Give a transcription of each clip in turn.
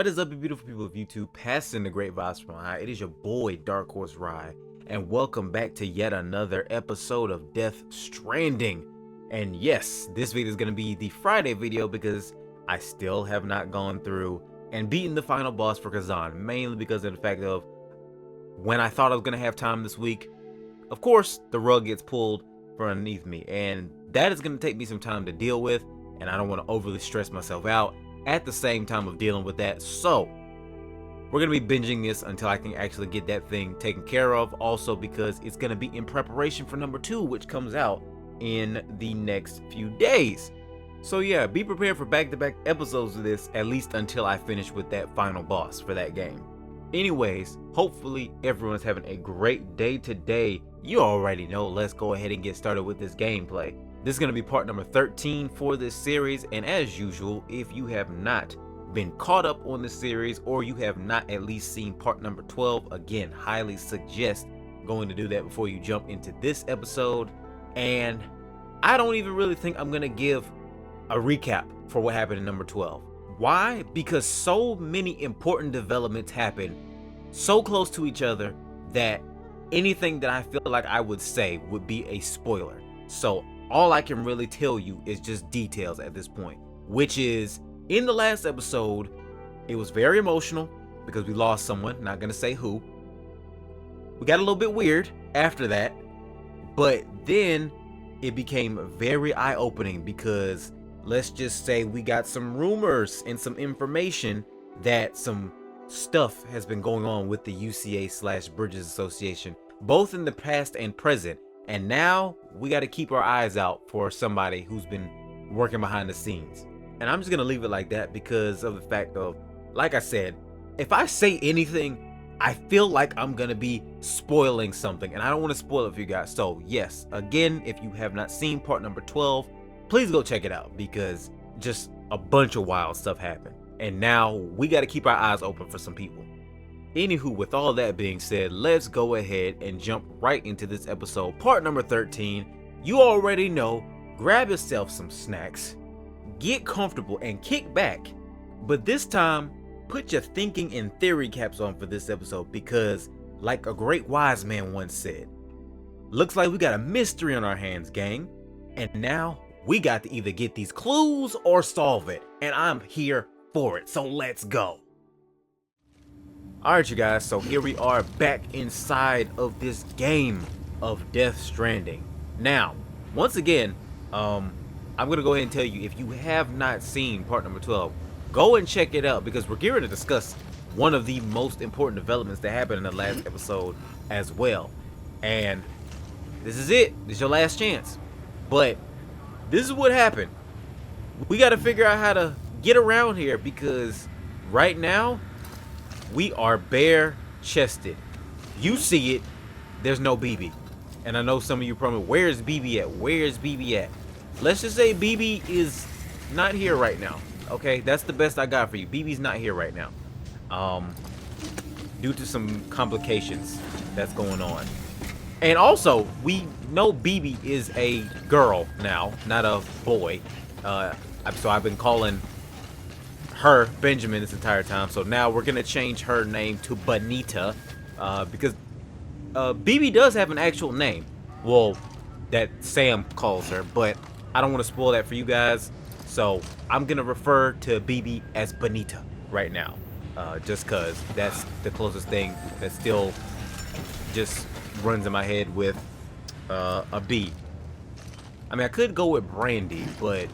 What is up, you beautiful people of YouTube? Passing the great vibes from high. It is your boy DarkHorse Rye, and welcome back to yet another episode of Death Stranding. And yes, this video is going to be the Friday video because I still have not gone through and beaten the final boss for Kazan, mainly because of the fact of when I thought I was going to have time this week, of course, the rug gets pulled from underneath me, and that is going to take me some time to deal with, and I don't want to overly stress myself out at the same time of dealing with that. So we're gonna be binging this until I can actually get that thing taken care of, also because it's gonna be in preparation for number 2, which comes out in the next few days. So yeah, be prepared for back-to-back episodes of this, at least until I finish with that final boss for that game. Anyways, hopefully everyone's having a great day today. You already know, let's go ahead and get started with this gameplay. This is going to be part number 13 for this series, and as usual, if you have not been caught up on this series or you have not at least seen part number 12, again, highly suggest going to do that before you jump into this episode. And I don't even really think I'm going to give a recap for what happened in number 12. Why? Because so many important developments happen so close to each other that anything that I feel like I would say would be a spoiler. So all I can really tell you is just details at this point, which is in the last episode, it was very emotional because we lost someone, not gonna say who. We got a little bit weird after that, but then it became very eye-opening because let's just say we got some rumors and some information that some stuff has been going on with the UCA/Bridges Association, both in the past and present. And now we got to keep our eyes out for somebody who's been working behind the scenes. And I'm just going to leave it like that because of the fact of, like I said, if I say anything, I feel like I'm going to be spoiling something. And I don't want to spoil it for you guys. So yes, again, if you have not seen part number 12, please go check it out because just a bunch of wild stuff happened. And now we got to keep our eyes open for some people. Anywho, with all that being said, let's go ahead and jump right into this episode, part number 13. You already know, grab yourself some snacks, get comfortable and kick back, but this time, put your thinking and theory caps on for this episode because, like a great wise man once said, looks like we got a mystery on our hands, gang, and now we got to either get these clues or solve it, and I'm here for it, so let's go. Alright you guys, so here we are back inside of this game of Death Stranding. Now, once again, I'm going to go ahead and tell you, if you have not seen part number 12, go and check it out because we're going to discuss one of the most important developments that happened in the last episode as well. And this is it. This is your last chance. But this is what happened. We got to figure out how to get around here because right now, we are bare-chested. You see it, there's no BB. And I know some of you probably, where's BB at? Where's BB at? Let's just say BB is not here right now. Okay, that's the best I got for you. BB's not here right now. Due to some complications that's going on. And also, we know BB is a girl now, not a boy. So I've been calling her Benjamin this entire time, so now we're gonna change her name to Bonita because BB does have an actual name, well, that Sam calls her, but I don't want to spoil that for you guys, so I'm gonna refer to BB as Bonita right now, just cause that's the closest thing that still just runs in my head with a B. I mean, I could go with Brandy, but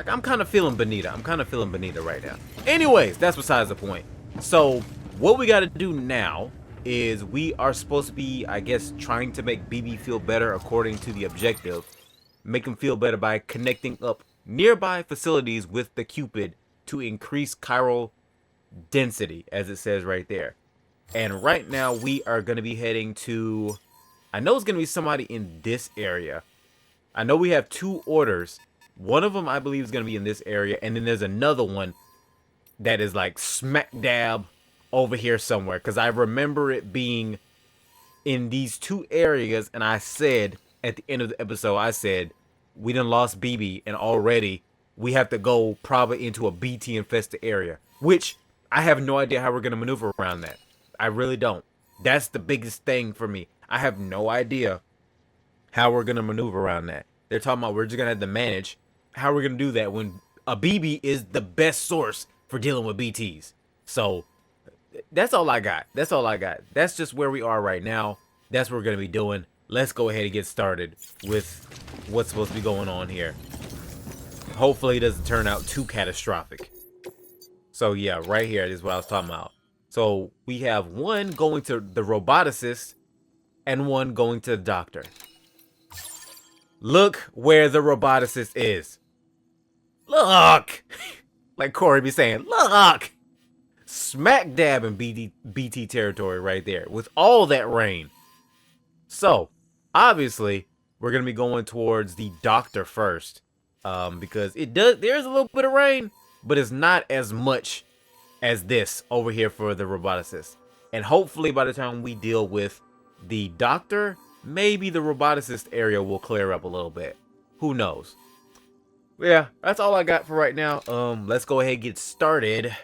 I'm kind of feeling Bonita. I'm kind of feeling Bonita right now. Anyways, that's besides the point. So what we got to do now is we are supposed to be, I guess, trying to make BB feel better according to the objective. Make him feel better by connecting up nearby facilities with the Cupid to increase chiral density, as it says right there. And right now we are going to be heading to, I know it's going to be somebody in this area. I know we have 2 orders. One of them, I believe, is going to be in this area. And then there's another one that is like smack dab over here somewhere. Because I remember it being in these 2 areas. And I said at the end of the episode, I said, we done lost BB. And already we have to go probably into a BT infested area. which I have no idea how we're going to maneuver around that. I really don't. That's the biggest thing for me. I have no idea how we're going to maneuver around that. They're talking about we're just going to have to manage. How we're going to do that when a BB is the best source for dealing with BTs. So that's all I got. That's all I got. That's just where we are right now. That's what we're going to be doing. Let's go ahead and get started with what's supposed to be going on here. Hopefully it doesn't turn out too catastrophic. So yeah, right here is what I was talking about. So we have one going to the roboticist and one going to the doctor. Look where the roboticist is. Look! Like Corey be saying, look! Smack dab in BT territory right there with all that rain. So, obviously, we're going to be going towards the doctor first. Because there's a little bit of rain, but it's not as much as this over here for the roboticist. And hopefully by the time we deal with the doctor, maybe the roboticist area will clear up a little bit. Who knows? Yeah, that's all I got for right now. Let's go ahead and get started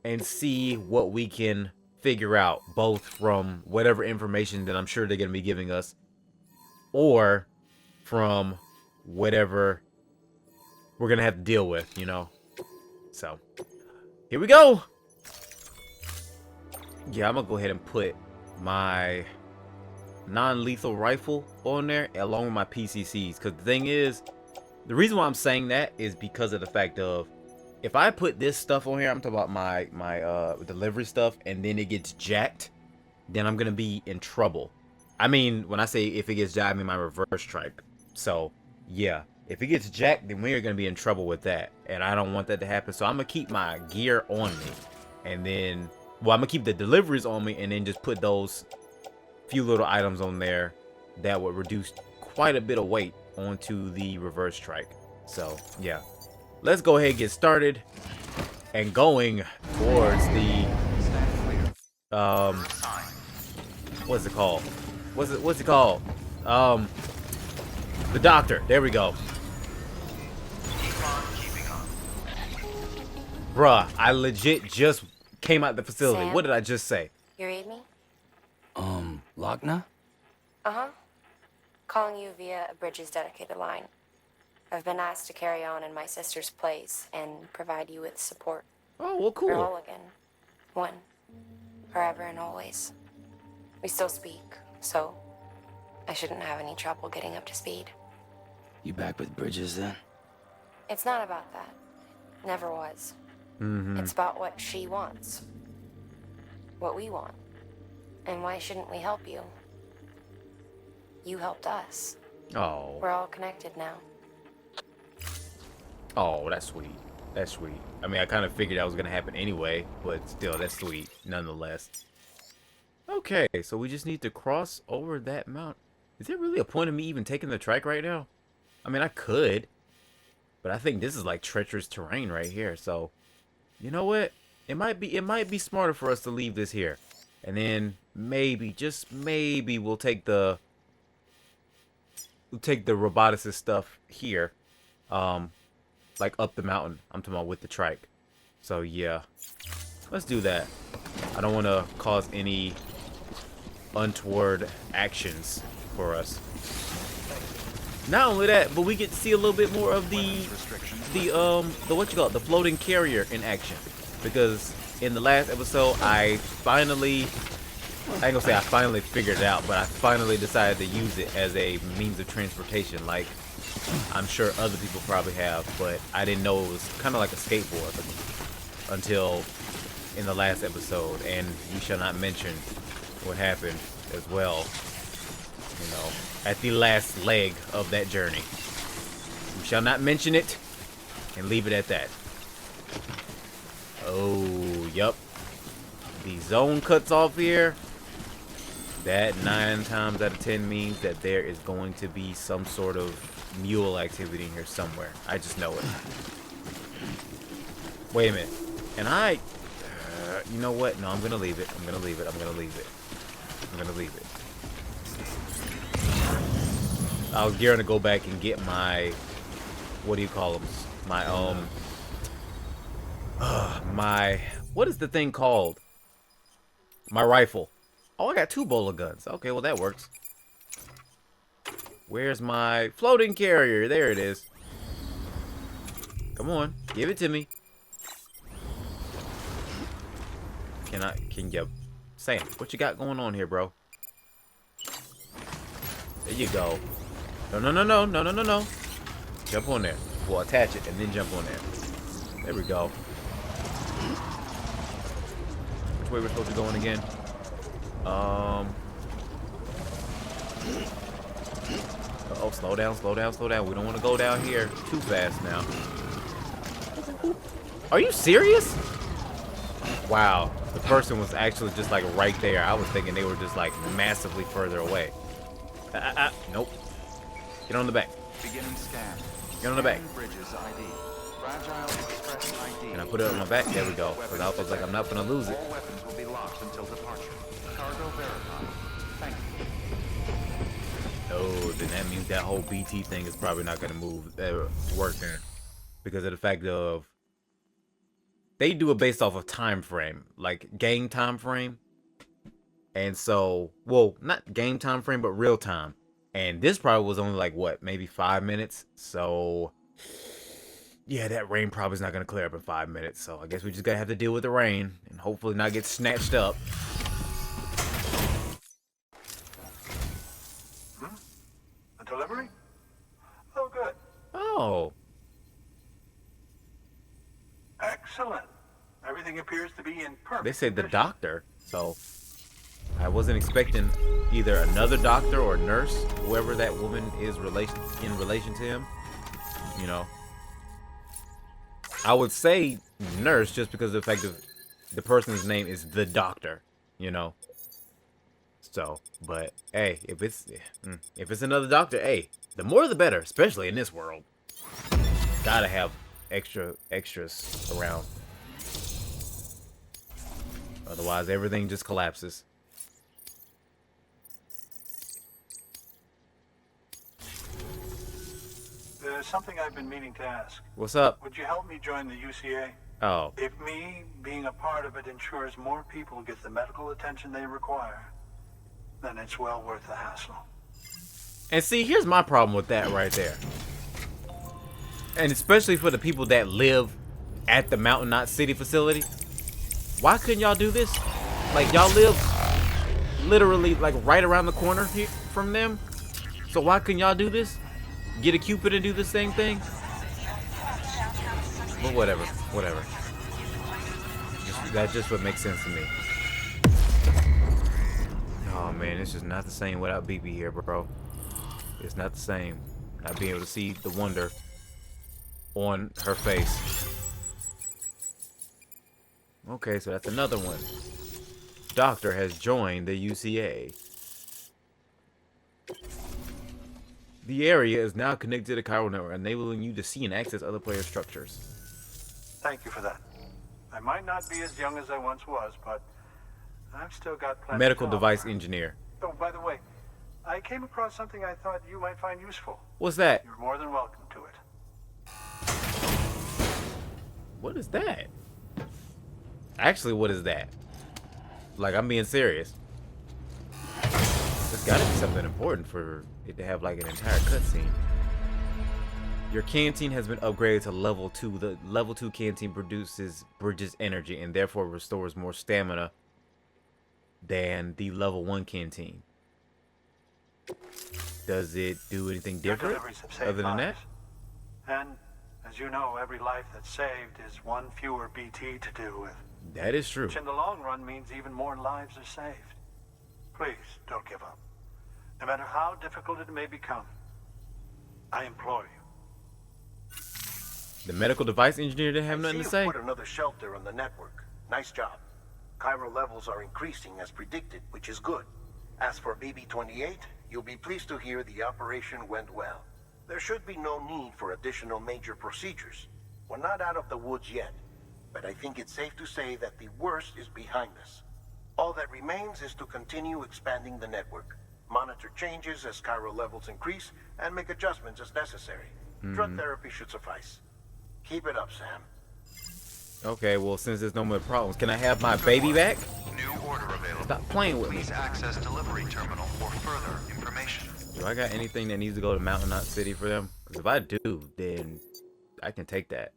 and see what we can figure out, both from whatever information that I'm sure they're going to be giving us, or from whatever we're going to have to deal with, you know? So, here we go! Yeah, I'm going to go ahead and put my non-lethal rifle on there, along with my PCCs, because the thing is, the reason why I'm saying that is because of the fact of, if I put this stuff on here, I'm talking about my delivery stuff, and then it gets jacked, then I'm gonna be in trouble. I mean, when I say if it gets jacked, I mean my reverse strike. So yeah, if it gets jacked, then we are gonna be in trouble with that, and I don't want that to happen. So I'm gonna keep my gear on me, and then, well, I'm gonna keep the deliveries on me, and then just put those few little items on there that would reduce quite a bit of weight onto the reverse strike. So yeah. Let's go ahead and get started and going towards the what's it called? What's it called? The doctor. There we go. Bruh, I legit just came out the facility. Sam? What did I just say? You read me? Lochna? Uh-huh. Calling you via a Bridges dedicated line. I've been asked to carry on in my sister's place and provide you with support. Oh, well, We're cool. whole again. One. Forever and always. We still speak, so I shouldn't have any trouble getting up to speed. You back with Bridges then? It's not about that. Never was. It's about what she wants. What we want. And why shouldn't we help you? You helped us. Oh. We're all connected now. Oh, that's sweet. That's sweet. I mean, I kind of figured that was going to happen anyway, but still, that's sweet, nonetheless. Okay, so we just need to cross over that mountain. Is there really a point of me even taking the trike right now? I mean, I could, but I think this is like treacherous terrain right here. So, you know what? It might be smarter for us to leave this here. And then maybe, just maybe, we'll take the roboticist stuff here. Like up the mountain. I'm talking about with the trike. So yeah, let's do that. I don't want to cause any untoward actions for us. Not only that, but we get to see a little bit more of the what you call it, the floating carrier in action. Because in the last episode, I ain't gonna say I finally figured it out, but I finally decided to use it as a means of transportation. Like, I'm sure other people probably have, but I didn't know it was kind of like a skateboard until in the last episode, and we shall not mention what happened as well, you know, at the last leg of that journey. We shall not mention it and leave it at that. Oh, yup. The zone cuts off here. That 9 times out of 10 means that there is going to be some sort of mule activity in here somewhere. I just know it. Wait a minute. And you know what? No, I'm going to leave it. I'm going to leave it. I'm going to leave it. I'm going to leave it. I was gearing to go back and get my, what do you call them? My, What is the thing called? My rifle. Oh, I got 2 bowler guns. Okay, well that works. Where's my floating carrier? There it is. Come on, give it to me. Can you, Sam, what you got going on here, bro? There you go. No. Jump on there. Well, attach it and then jump on there. There we go. Which way we're supposed to be going again? Oh, slow down. We don't want to go down here too fast now. Are you serious? Wow, the person was actually just like right there. I was thinking they were just like massively further away. Nope. Get on the back. Beginning scan. Get on the back. Bridges ID. Fragile Express ID. Can I put it on my back? There we go. Because I was like, I'm not gonna lose it. All weapons will be locked until departure. Cargo verified. Thank you. Oh, then that means that whole BT thing is probably not gonna work then, because of the fact of they do it based off of time frame, like game time frame. And so, well, not game time frame, but real time. And this probably was only like, what, maybe 5 minutes? So, yeah, that rain probably is not going to clear up in 5 minutes. So, I guess we just going to have to deal with the rain and hopefully not get snatched up. A delivery? Oh, good. Oh. Excellent. Everything appears to be in perfect They said the condition. doctor. So, I wasn't expecting either another doctor or nurse, whoever that woman is in relation to him. You know, I would say nurse just because of the fact that the person's name is the doctor. You know. So, but hey, if it's another doctor, hey, the more the better, especially in this world. Gotta have extras around. Otherwise, everything just collapses. There's something I've been meaning to ask. What's up? Would you help me join the UCA? Oh, If me being a part of it ensures more people get the medical attention they require, then it's well worth the hassle. and see, here's my problem with that right there. And especially for the people that live at the Mountain Knot City facility. Why couldn't y'all do this? Like, y'all live literally like right around the corner here from them. So why couldn't y'all do this? Get a Cupid and do the same thing? But whatever. That's just what makes sense to me. Oh man, it's just not the same without BB here, bro. It's not the same. Not being able to see the wonder on her face. Okay, so that's another one. Doctor has joined the UCA. The area is now connected to the chiral network, enabling you to see and access other player structures. Thank you for that. I might not be as young as I once was, but I've still got plenty Medical to device offer. engineer. Oh, by the way, I came across something I thought you might find useful. What's that? You're more than welcome to it. What is that? Actually, what is that? Like, I'm being serious. There's gotta be something important for it to have like an entire cutscene. Your canteen has been upgraded to level 2. The level 2 canteen bridges energy and therefore restores more stamina than the level 1 canteen. Does it do anything Your different deliveries have saved other than that? lives. And as you know, every life that's saved is one fewer BT to deal with, That is true. which in the long run means even more lives are saved. Please don't give up. No matter how difficult it may become, I implore you. The medical device engineer didn't have I nothing see to say. you put another shelter on the network. Nice job. Chiral levels are increasing as predicted, which is good. As for BB-28, you'll be pleased to hear the operation went well. There should be no need for additional major procedures. We're not out of the woods yet, but I think it's safe to say that the worst is behind us. All that remains is to continue expanding the network, monitor changes as chiral levels increase, and make adjustments as necessary. Drug therapy should suffice. Keep it up, Sam. Okay, well, since there's no more problems, can I have my baby back? New order available. Stop playing with me. Please access delivery terminal for further information. Do I got anything that needs to go to Mountain Knot City for them? Because if I do, then I can take that.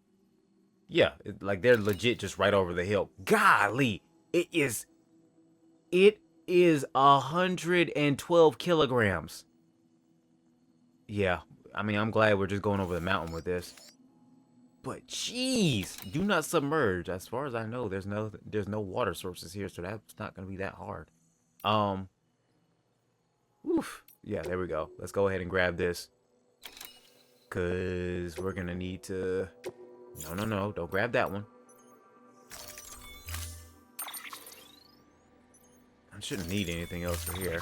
Yeah, like they're legit just right over the hill. Golly, it is 112 kilograms. Yeah, I mean, I'm glad we're just going over the mountain with this. But jeez, do not submerge. As far as I know, there's no water sources here, so that's not gonna be that hard. Oof. Yeah, there we go. Let's go ahead and grab this. Cause we're gonna need to. No, don't grab that one. I shouldn't need anything else for here.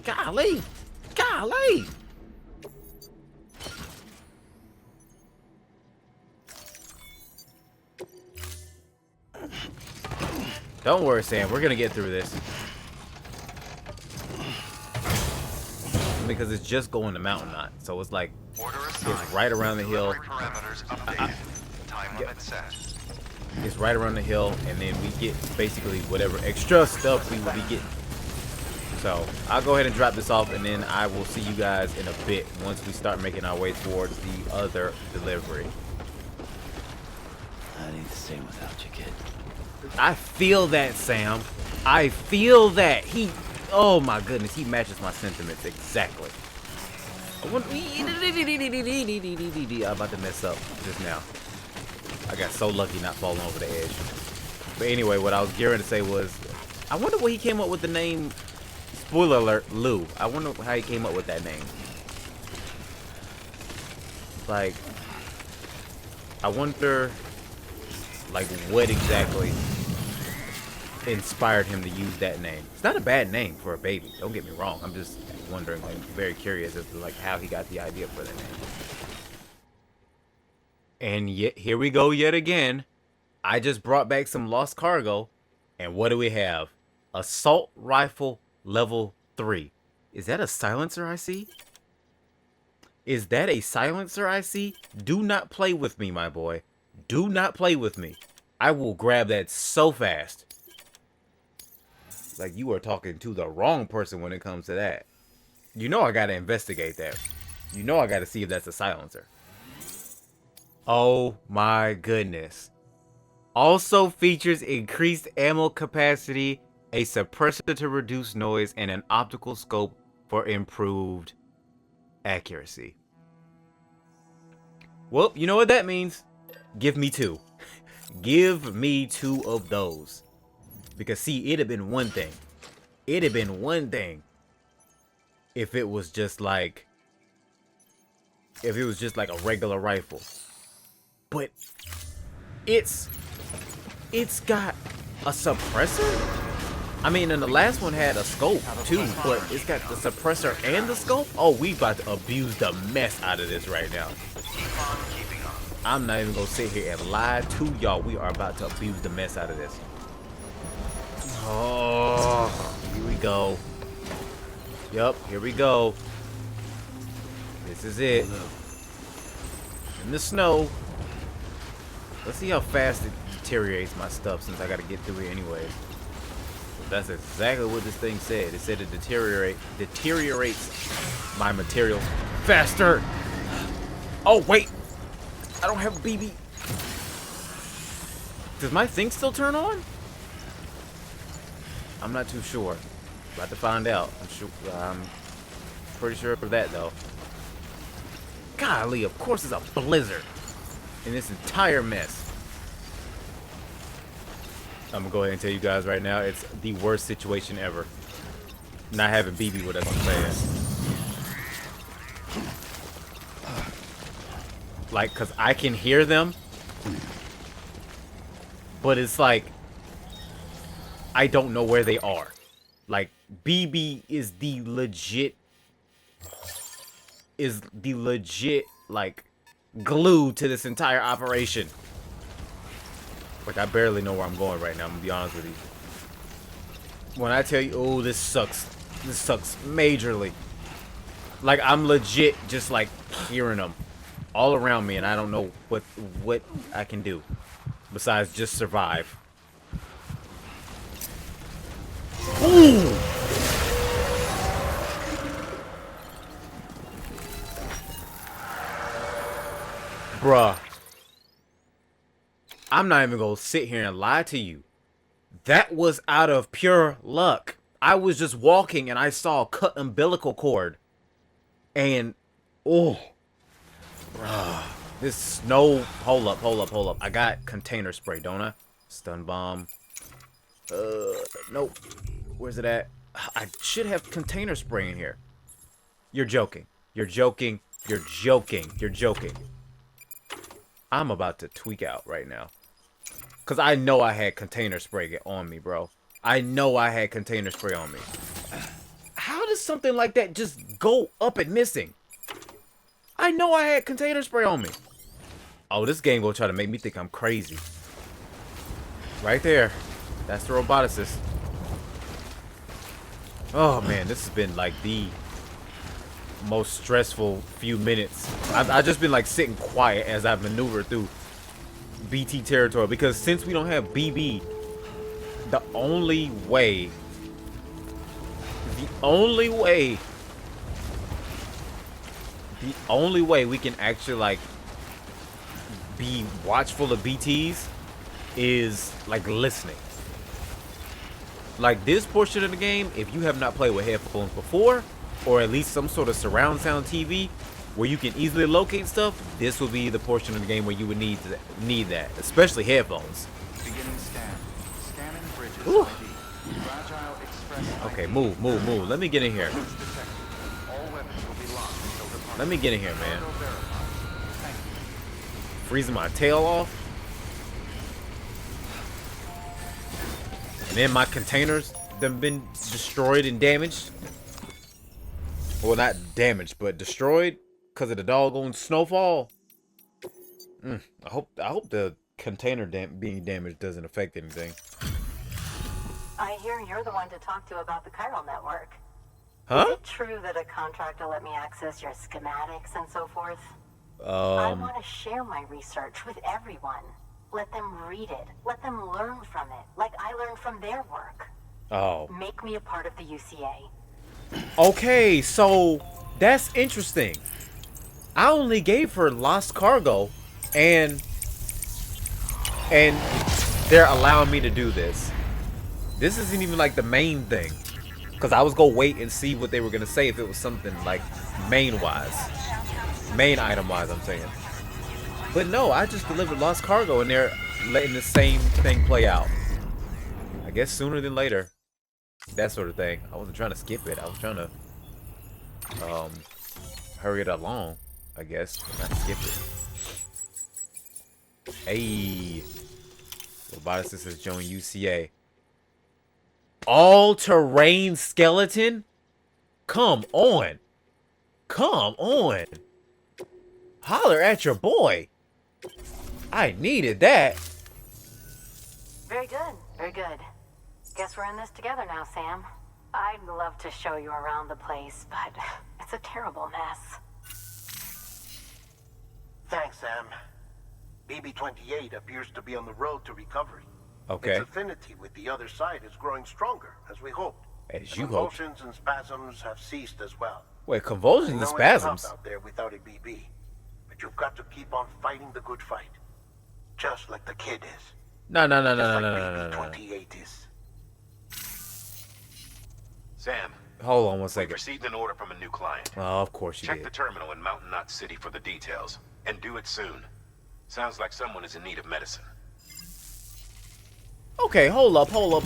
Golly! Golly! Don't worry, Sam. We're gonna get through this. Because it's just going to Mountain Knot, so it's like it's right around the hill. Parameters updated. Time limit set. It's right around the hill, and then we get basically whatever extra stuff we will be getting. So I'll go ahead and drop this off, and then I will see you guys in a bit once we start making our way towards the other delivery. I need the same without you, kid. I feel that, Sam. I feel that. Oh my goodness, he matches my sentiments exactly. I'm about to mess up just now. I got so lucky not falling over the edge. But anyway, what I was gearing to say was, I wonder where he came up with the name. Spoiler alert, Lou. I wonder how he came up with that name. Like, I wonder, like, what exactly inspired him to use that name. It's not a bad name for a baby. Don't get me wrong. I'm just wondering, like, very curious as to like how he got the idea for that name. And yet, here we go yet again. I just brought back some lost cargo, and what do we have? Assault rifle level 3. Is that a silencer I see? Is that a silencer I see? Do not play with me, my boy. Do not play with me. I will grab that so fast. Like, you are talking to the wrong person when it comes to that. You know I gotta investigate that. You know I gotta see if that's a silencer. Oh my goodness. Also features increased ammo capacity, a suppressor to reduce noise, and an optical scope for improved accuracy. Well, you know what that means. Give me 2. Give me 2 of those. Because see, it'd have been one thing. It'd have been one thing if it was just like a regular rifle. But it's got a suppressor? I mean, and the last one had a scope too, but it's got the suppressor and the scope? Oh, we about to abuse the mess out of this right now. I'm not even gonna sit here and lie to y'all. We are about to abuse the mess out of this. Oh, here we go. Yup, here we go. This is it. In the snow. Let's see how fast it deteriorates my stuff, since I gotta get through it anyways. That's exactly what this thing said. It said it deteriorates my materials faster. Oh wait, I don't have a BB. Does my thing still turn on? I'm not too sure. About to find out. I'm pretty sure of that though. Golly, of course it's a blizzard in this entire mess. I'm gonna go ahead and tell you guys right now, it's the worst situation ever. Not having BB with us on fast. Like, cause I can hear them, but it's like I don't know where they are. Like, BB is the legit like glue to this entire operation. Like, I barely know where I'm going right now, I'm gonna be honest with you. When I tell you, oh, this sucks majorly. Like, I'm legit just like hearing them. all around me, and I don't know what I can do besides just survive. Ooh! Bruh. I'm not even gonna sit here and lie to you. That was out of pure luck. I was just walking and I saw a cut umbilical cord. And, oh. Bruh. This snow. Hold up. I got container spray, don't I? Stun bomb. Nope. Where's it at? I should have container spray in here. You're joking. You're joking. You're joking. You're joking. I'm about to tweak out right now. Because I know I had container spray on me, bro. I know I had container spray on me. How does something like that just go up and missing? I know I had container spray on me. Oh, this game will try to make me think I'm crazy. Right there. That's the roboticist. Oh, man. This has been like the most stressful few minutes. I've just been like sitting quiet as I've maneuvered through BT territory, because since we don't have BB, the only way we can actually like be watchful of BTs is like listening. Like this portion of the game, if you have not played with headphones before, or at least some sort of surround sound TV where you can easily locate stuff, this will be the portion of the game where you would need that, especially headphones. Beginning scan. Scanning bridges Ooh. ID. Fragile Express Okay, ID. move. Let me get in here. Detected. All weapons will be locked until departure. Let me get in here, man. Cargo verified. Thank you. Freezing my tail off. And then my containers have been destroyed and damaged. Well, not damaged, but destroyed because of the doggone snowfall. I hope the container being damaged doesn't affect anything. I hear you're the one to talk to about the chiral network. Huh? Is it true that a contractor let me access your schematics and so forth? I want to share my research with everyone. Let them read it. Let them learn from it, like I learned from their work. Oh. Make me a part of the UCA. Okay, so that's interesting. I only gave her lost cargo, and they're allowing me to do this. This isn't even like the main thing, because I was gonna wait and see what they were gonna say if it was something like main item wise. I'm saying, but no, I just delivered lost cargo, and they're letting the same thing play out. I guess sooner than later. That sort of thing. I wasn't trying to skip it. I was trying to hurry it along, I guess, but not skip it. Hey, roboticist has joined UCA. All-terrain skeleton? Come on. Holler at your boy. I needed that. Very good, very good. Guess we're in this together now, Sam. I'd love to show you around the place, but it's a terrible mess. Thanks, Sam. BB-28 appears to be on the road to recovery. Okay. Its affinity with the other side is growing stronger, as we hoped. As you hoped. Convulsions and spasms have ceased as well. Wait, convulsions and I know it's spasms? tough out there without a BB, but you've got to keep on fighting the good fight, just like the kid is. No. BB-28 is. Sam, Hold on one we second. received an order from a new client. Oh, of course you Check the did. terminal in Mountain Knot City for the details, and do it soon. Sounds like someone is in need of medicine. Okay, hold up. Nah.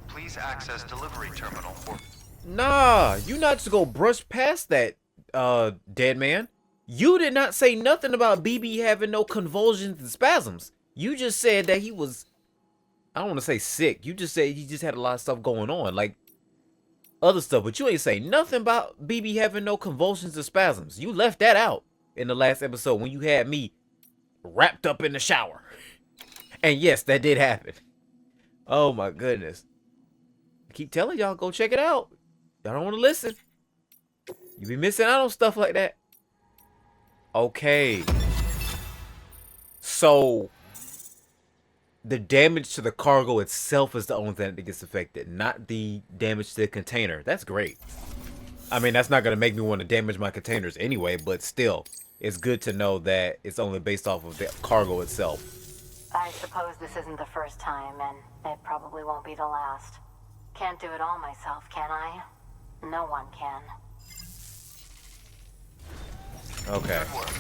Please access delivery terminal or Nah, you not just go brush past that, dead man. You did not say nothing about BB having no convulsions and spasms. You just said that he was, I don't want to say sick. You just said he just had a lot of stuff going on, like other stuff. But you ain't say nothing about BB having no convulsions and spasms. You left that out in the last episode when you had me wrapped up in the shower. And yes, that did happen. Oh my goodness. I keep telling y'all, go check it out. Y'all don't want to listen. You be missing out on stuff like that. Okay. So the damage to the cargo itself is the only thing that gets affected, not the damage to the container. That's great. I mean, that's not going to make me want to damage my containers anyway, but still, it's good to know that it's only based off of the cargo itself. I suppose this isn't the first time, and it probably won't be the last. Can't do it all myself, can I? No one can. Okay. Good work.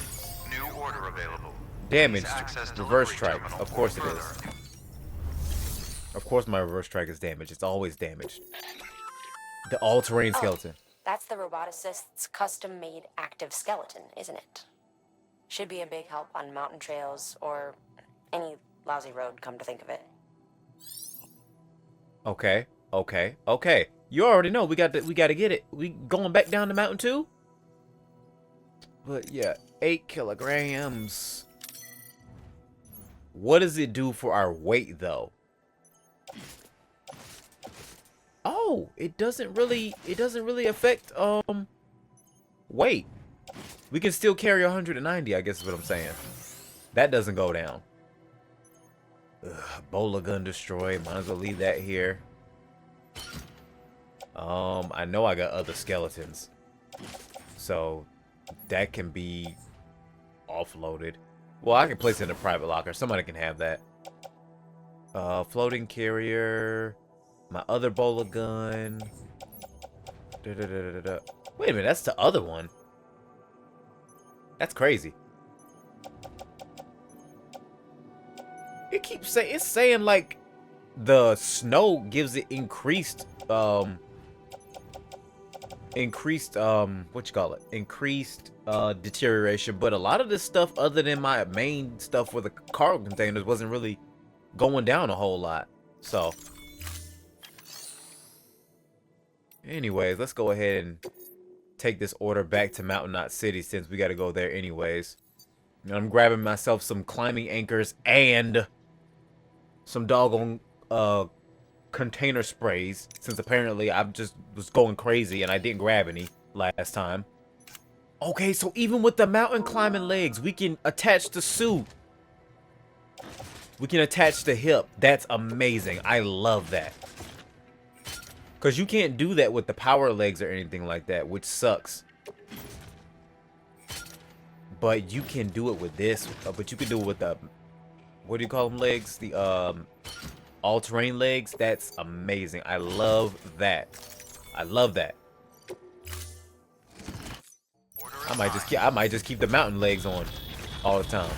New order available. Damaged. Please access Reverse delivery strike. terminal Of course it further. is. Of course my reverse strike is damaged. It's always damaged. The all-terrain skeleton. That's the roboticist's custom-made active skeleton, isn't it? Should be a big help on mountain trails or any lousy road, come to think of it. Okay. Okay. Okay. You already know we got to get it. We going back down the mountain too? But yeah, 8 kilograms. What does it do for our weight though? Oh, it doesn't really affect weight. We can still carry 190, I guess is what I'm saying. That doesn't go down. Ugh, bowler gun destroyed. Might as well leave that here. I know I got other skeletons, so that can be offloaded. Well, I can place it in a private locker. Somebody can have that. Floating carrier. My other bowler gun. Wait a minute, that's the other one. That's crazy. It keeps saying, it's saying like the snow gives it increased what you call it, increased deterioration, but a lot of this stuff other than my main stuff for the cargo containers wasn't really going down a whole lot. So anyways, let's go ahead and take this order back to Mountain Knot City since we got to go there anyways. And I'm grabbing myself some climbing anchors and some doggone container sprays, since apparently I just was going crazy and I didn't grab any last time. Okay, so even with the mountain climbing legs, we can attach the suit. We can attach the hip. That's amazing. I love that. Because you can't do that with the power legs or anything like that, which sucks. But you can do it with this. But you can do it with the, what do you call them legs? The all-terrain legs. That's amazing. I love that. I love that. I might just keep the mountain legs on all the time.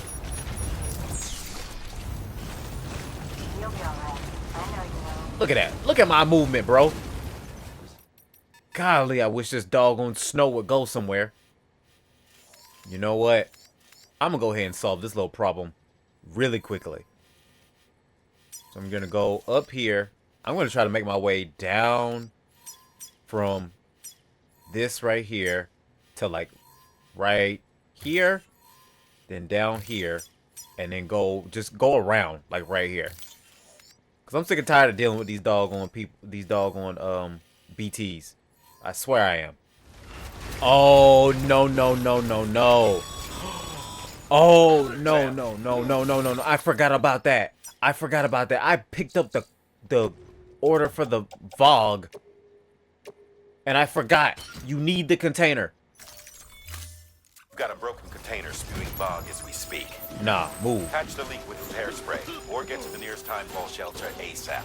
You'll be alright. I know you will. Look at that. Look at my movement, bro. Golly, I wish this doggone snow would go somewhere. You know what? I'm gonna go ahead and solve this little problem really quickly. So I'm gonna go up here. I'm gonna try to make my way down from this right here to like right here, then down here, and then just go around like right here. Cause I'm sick and tired of dealing with these doggone people, these doggone BTs. I swear I am. Oh no no no no no. Oh no no no no no no no. I forgot about that. I forgot about that. I picked up the order for the VOG. And I forgot. You need the container. We've got a broken container spewing fog as we speak. Nah, move. Patch the leak with repair spray, or get to the nearest timefall shelter ASAP.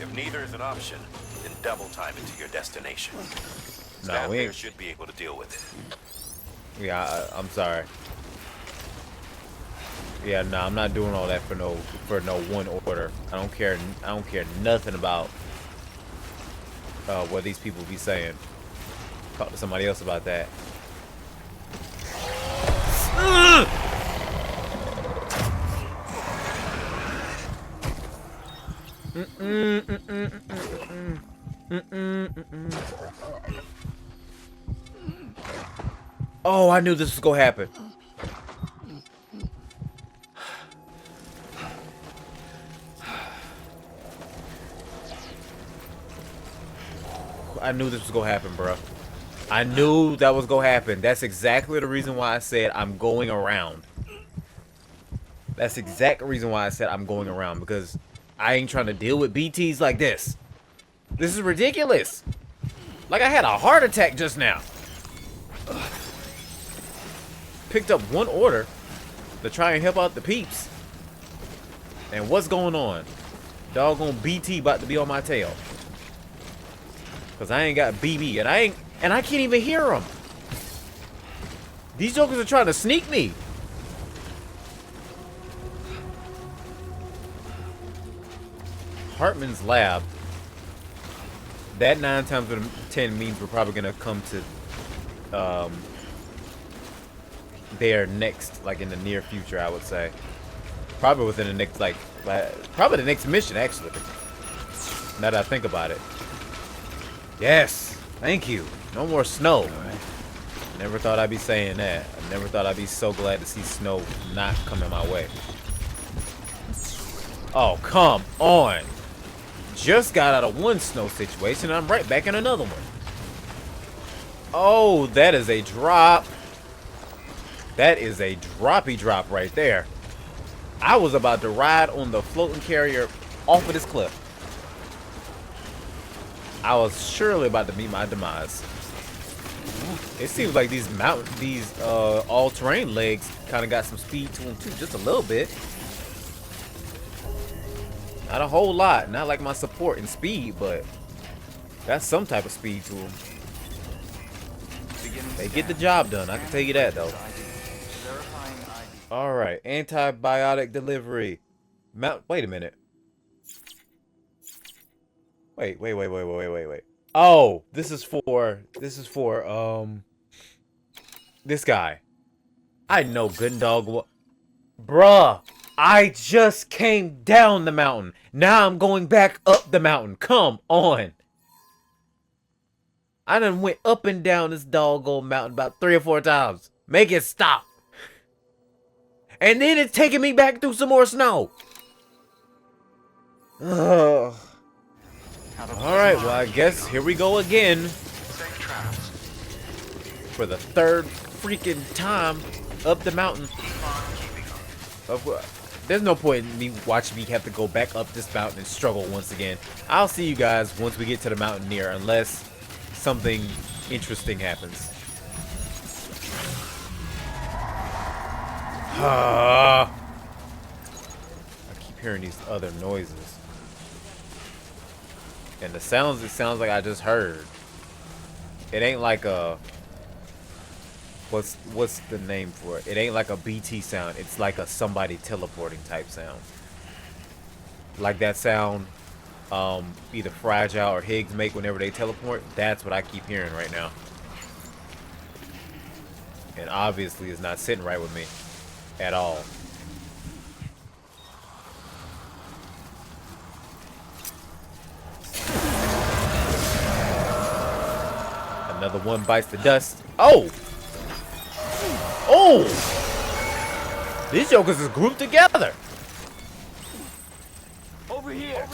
If neither is an option, then double time it to your destination. Staff we there ain't. should be able to deal with it. Yeah, I'm sorry. Yeah, nah, I'm not doing all that for no one order. I don't care nothing about what these people be saying. Talk to somebody else about that. Oh, I knew this was gonna happen. I knew this was gonna happen, bro. I knew that was gonna happen. That's exactly the reason why I said I'm going around. That's the exact reason why I said I'm going around, because I ain't trying to deal with BTs like this. This is ridiculous. Like I had a heart attack just now. Picked up one order to try and help out the peeps. And what's going on? Doggone BT about to be on my tail. Cause I ain't got BB and I can't even hear them. These jokers are trying to sneak me. Hartman's lab. That 9 times out of 10 means we're probably gonna come to there next, like in the near future, I would say. Probably within the next, probably the next mission, actually. Now that I think about it. Yes, thank you. No more snow. Never thought I'd be saying that. I never thought I'd be so glad to see snow not coming my way. Oh, come on. Just got out of one snow situation, and I'm right back in another one. Oh, that is a drop. That is a droppy drop right there. I was about to ride on the floating carrier off of this cliff. I was surely about to meet my demise. It seems like these all-terrain legs kind of got some speed to them too, just a little bit. Not a whole lot, not like my support and speed, but that's some type of speed to them. They get the job done, I can tell you that though. Alright, antibiotic delivery. Wait a minute. Wait. Oh, this is for this guy. I know good and dog. Bruh, I just came down the mountain. Now I'm going back up the mountain. Come on. I done went up and down this doggone mountain about 3 or 4 times. Make it stop. And then it's taking me back through some more snow. Ugh. Alright, well, I guess here we go again. For the 3rd freaking time up the mountain. There's no point in me watching me have to go back up this mountain and struggle once again. I'll see you guys once we get to the mountain near, unless something interesting happens. I keep hearing these other noises. And the sounds, it sounds like I just heard. It ain't like a... What's the name for it? It ain't like a BT sound. It's like a somebody teleporting type sound. Like that sound either Fragile or Higgs make whenever they teleport. That's what I keep hearing right now. And obviously it's not sitting right with me at all. Another one bites the dust. Oh! Oh! These jokers is grouped together. Over here.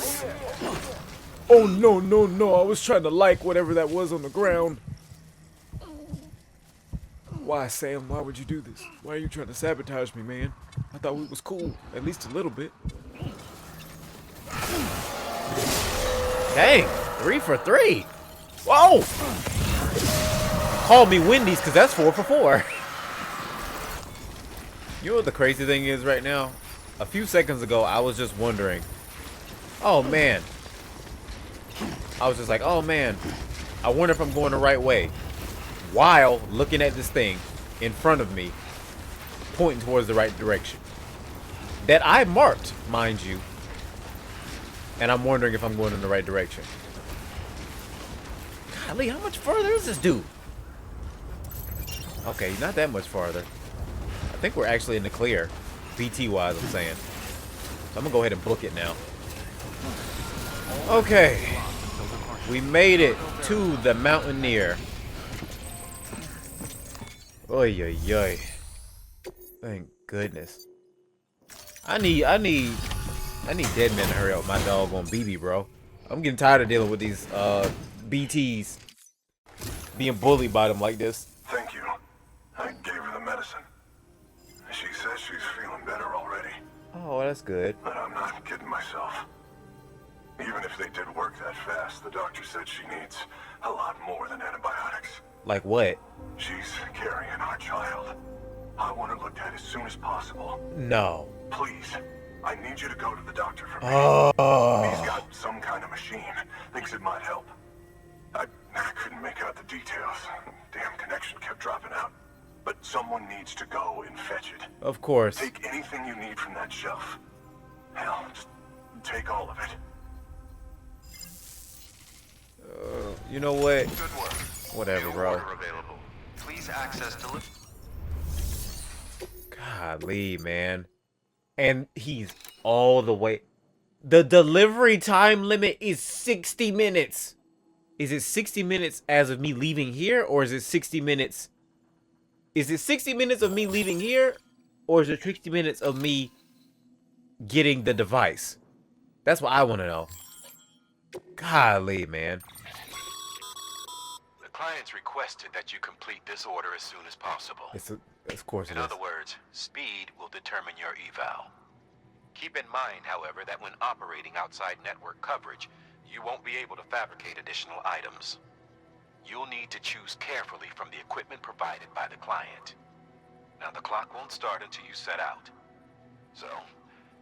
Oh, no. I was trying to like whatever that was on the ground. Why, Sam? Why would you do this? Why are you trying to sabotage me, man? I thought we was cool. At least a little bit. Dang. 3 for 3. Whoa! Call me Wendy's because that's 4 for 4. You know what the crazy thing is right now? A few seconds ago, I was just wondering, oh man. I was just like, oh man, I wonder if I'm going the right way. While looking at this thing in front of me, pointing towards the right direction. That I marked, mind you. And I'm wondering if I'm going in the right direction. Golly, how much further is this dude? Okay, not that much farther. I think we're actually in the clear, BT-wise, I'm saying. So I'm gonna go ahead and book it now. Okay, we made it to the Mountaineer. Oy, oy, oy. Thank goodness. I need Deadman to hurry up my doggone BB, bro. I'm getting tired of dealing with these BTs. being bullied by them like this. Thank you. I gave her the medicine. She says she's feeling better already. Oh, that's good. But I'm not kidding myself. Even if they did work that fast, the doctor said she needs a lot more than antibiotics. Like what? She's carrying our child. I want her looked at as soon as possible. No. Please, I need you to go to the doctor for me. Oh. He's got some kind of machine. Thinks it might help. I couldn't make out the details. Damn connection kept dropping out. But someone needs to go and fetch it. Of course. Take anything you need from that shelf. Hell, just take all of it. You know what? Good work. Whatever, New bro. order available. Please access delivery. Golly, man. And he's all the way. The delivery time limit is 60 minutes. Is it 60 minutes as of me leaving here, or is it 60 minutes? Is it 60 minutes of me leaving here, or is it 60 minutes of me getting the device? That's what I want to know. Golly, man. The client's requested that you complete this order as soon as possible. Of course it In is. other words, speed will determine your eval. Keep in mind, however, that when operating outside network coverage, you won't be able to fabricate additional items. You'll need to choose carefully from the equipment provided by the client. Now, the clock won't start until you set out. So,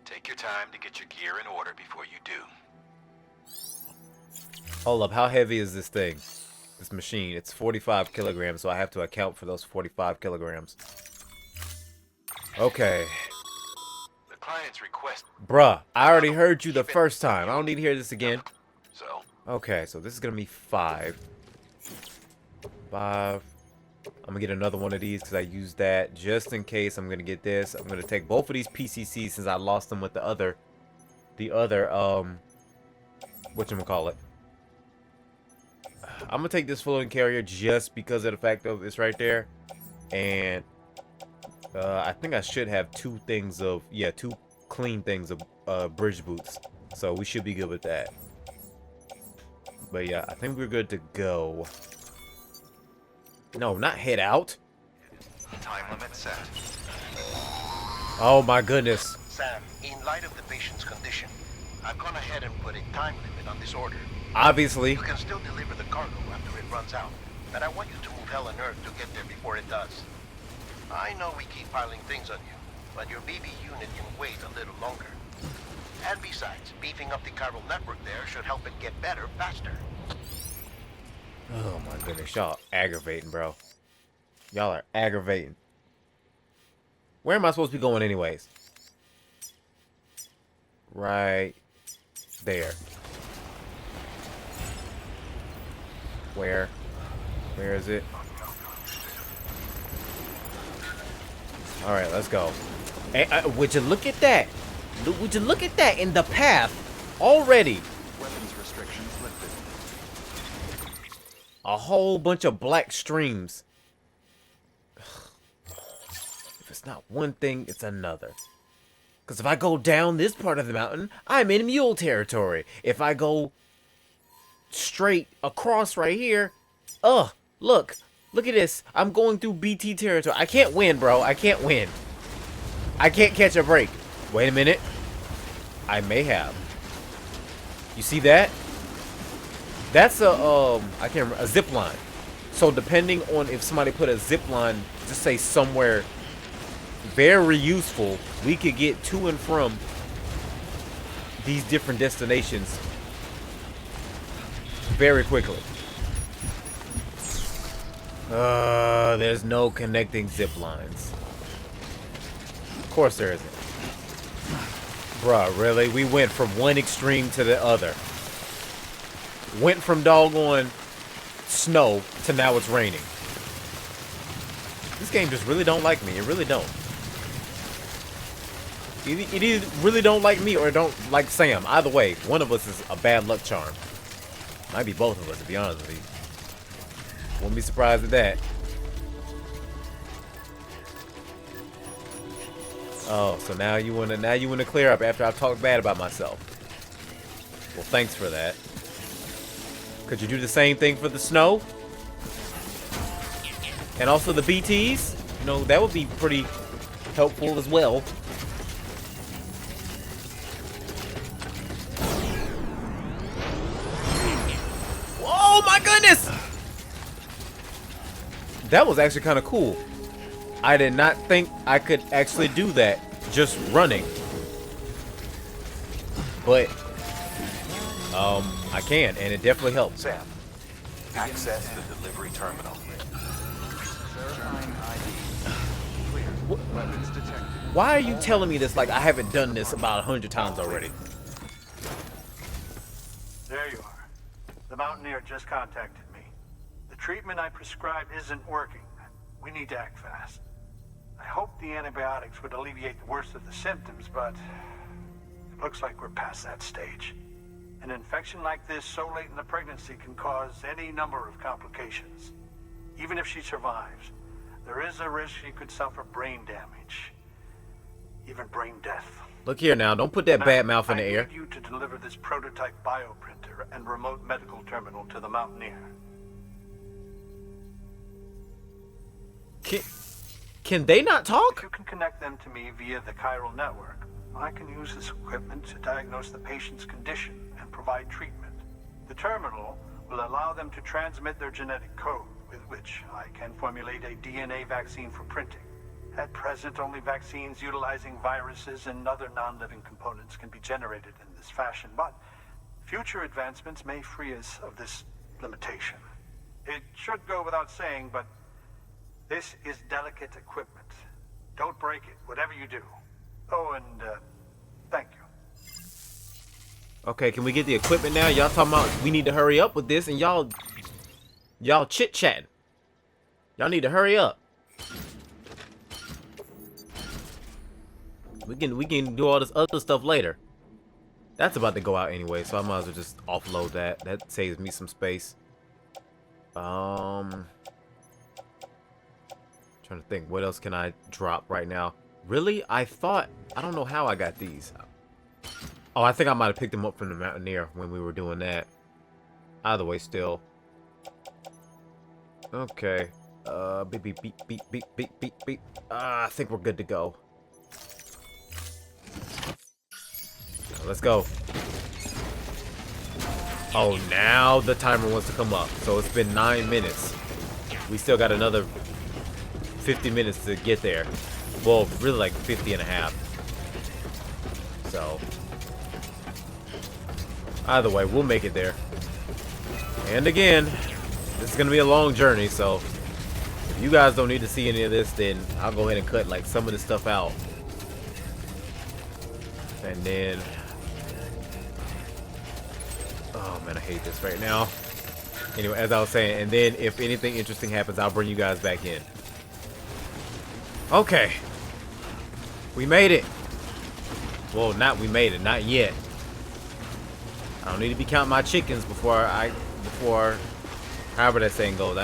take your time to get your gear in order before you do. Hold up, how heavy is this thing? This machine, it's 45 kilograms, so I have to account for those 45 kilograms. Okay. The client's request... Bruh, I already heard you the first time. I don't need to hear this again. So, Okay, so this is gonna be 5. 5. I'm gonna get another one of these because I used that just in case. I'm gonna get this. I'm gonna take both of these PCCs since I lost them with the other whatchamacallit. I'm gonna take this floating carrier just because of the fact of it's right there. And I think I should have two clean things of bridge boots. So we should be good with that. But yeah, I think we're good to go. No, not head out. Time limit set. Oh my goodness. Sam, in light of the patient's condition, I've gone ahead and put a time limit on this order. Obviously. You can still deliver the cargo after it runs out, but I want you to move hell and earth to get there before it does. I know we keep piling things on you, but your BB unit can wait a little longer. And besides, beefing up the chiral network there should help it get better faster. Oh my goodness, y'all aggravating, bro. Y'all are aggravating. Where am I supposed to be going anyways? Right there. Where? Where is it? Alright, let's go. Hey, would you look at that? Would you look at that in the path already? Weapons restrictions lifted. A whole bunch of black streams. If it's not one thing, it's another. Because if I go down this part of the mountain, I'm in M.U.L.E. territory. If I go straight across right here, look at this. I'm going through BT territory. I can't win, bro. I can't win. I can't catch a break. Wait a minute. I may have. You see that? That's a I can't remember, a zip line. So depending on if somebody put a zip line, just say somewhere very useful, we could get to and from these different destinations very quickly. There's no connecting zip lines. Of course there isn't. Bruh, really? We went from one extreme to the other. Went from doggone snow to now it's raining. This game just really don't like me. It really don't. It either really don't like me or it don't like Sam. Either way, one of us is a bad luck charm. Might be both of us, to be honest with you. Wouldn't be surprised at that. Oh, so now you wanna clear up after I've talked bad about myself. Well, thanks for that. Could you do the same thing for the snow? And also the BTs, you know, that would be pretty helpful as well. Oh my goodness! That was actually kind of cool. I did not think I could actually do that just running. But I can, and it definitely helps. Sam, access the delivery terminal. Verifying ID. Clear. Weapons detected. Why are you telling me this like I haven't done this about 100 times already? There you are. The Mountaineer just contacted me. The treatment I prescribed isn't working. We need to act fast. I hoped the antibiotics would alleviate the worst of the symptoms, but it looks like we're past that stage. An infection like this so late in the pregnancy can cause any number of complications. Even if she survives, there is a risk she could suffer brain damage, even brain death. Look here now, don't put that bad mouth in the air. I need you to deliver this prototype bioprinter and remote medical terminal to the Mountaineer. Can they not If talk? you can connect them to me via the chiral network, I can use this equipment to diagnose the patient's condition and provide treatment. The terminal will allow them to transmit their genetic code, with which I can formulate a DNA vaccine for printing. At present, only vaccines utilizing viruses and other non-living components can be generated in this fashion, but future advancements may free us of this limitation. It should go without saying, but this is delicate equipment. Don't break it, whatever you do. Oh, and thank you. Okay, can we get the equipment now? Y'all talking about we need to hurry up with this, and y'all chit-chatting. Y'all need to hurry up. We can do all this other stuff later. That's about to go out anyway, so I might as well just offload that. That saves me some space. Trying to think, what else can I drop right now? Really? I don't know how I got these. Oh, I think I might have picked them up from the Mountaineer when we were doing that. Either way, still. Okay. Beep, beep, beep, beep, beep, beep, beep, beep. I think we're good to go. Let's go. Oh, now the timer wants to come up. So it's been 9 minutes. We still got another 50 minutes to get there. Well, really like 50 and a half. So either way, we'll make it there. And again, this is gonna be a long journey, so if you guys don't need to see any of this, then I'll go ahead and cut like some of this stuff out. And then, oh man, I hate this right now. Anyway, as I was saying, and then if anything interesting happens, I'll bring you guys back in. Okay. We made it. Well, not we made it, not yet. I don't need to be counting my chickens before however that saying goes.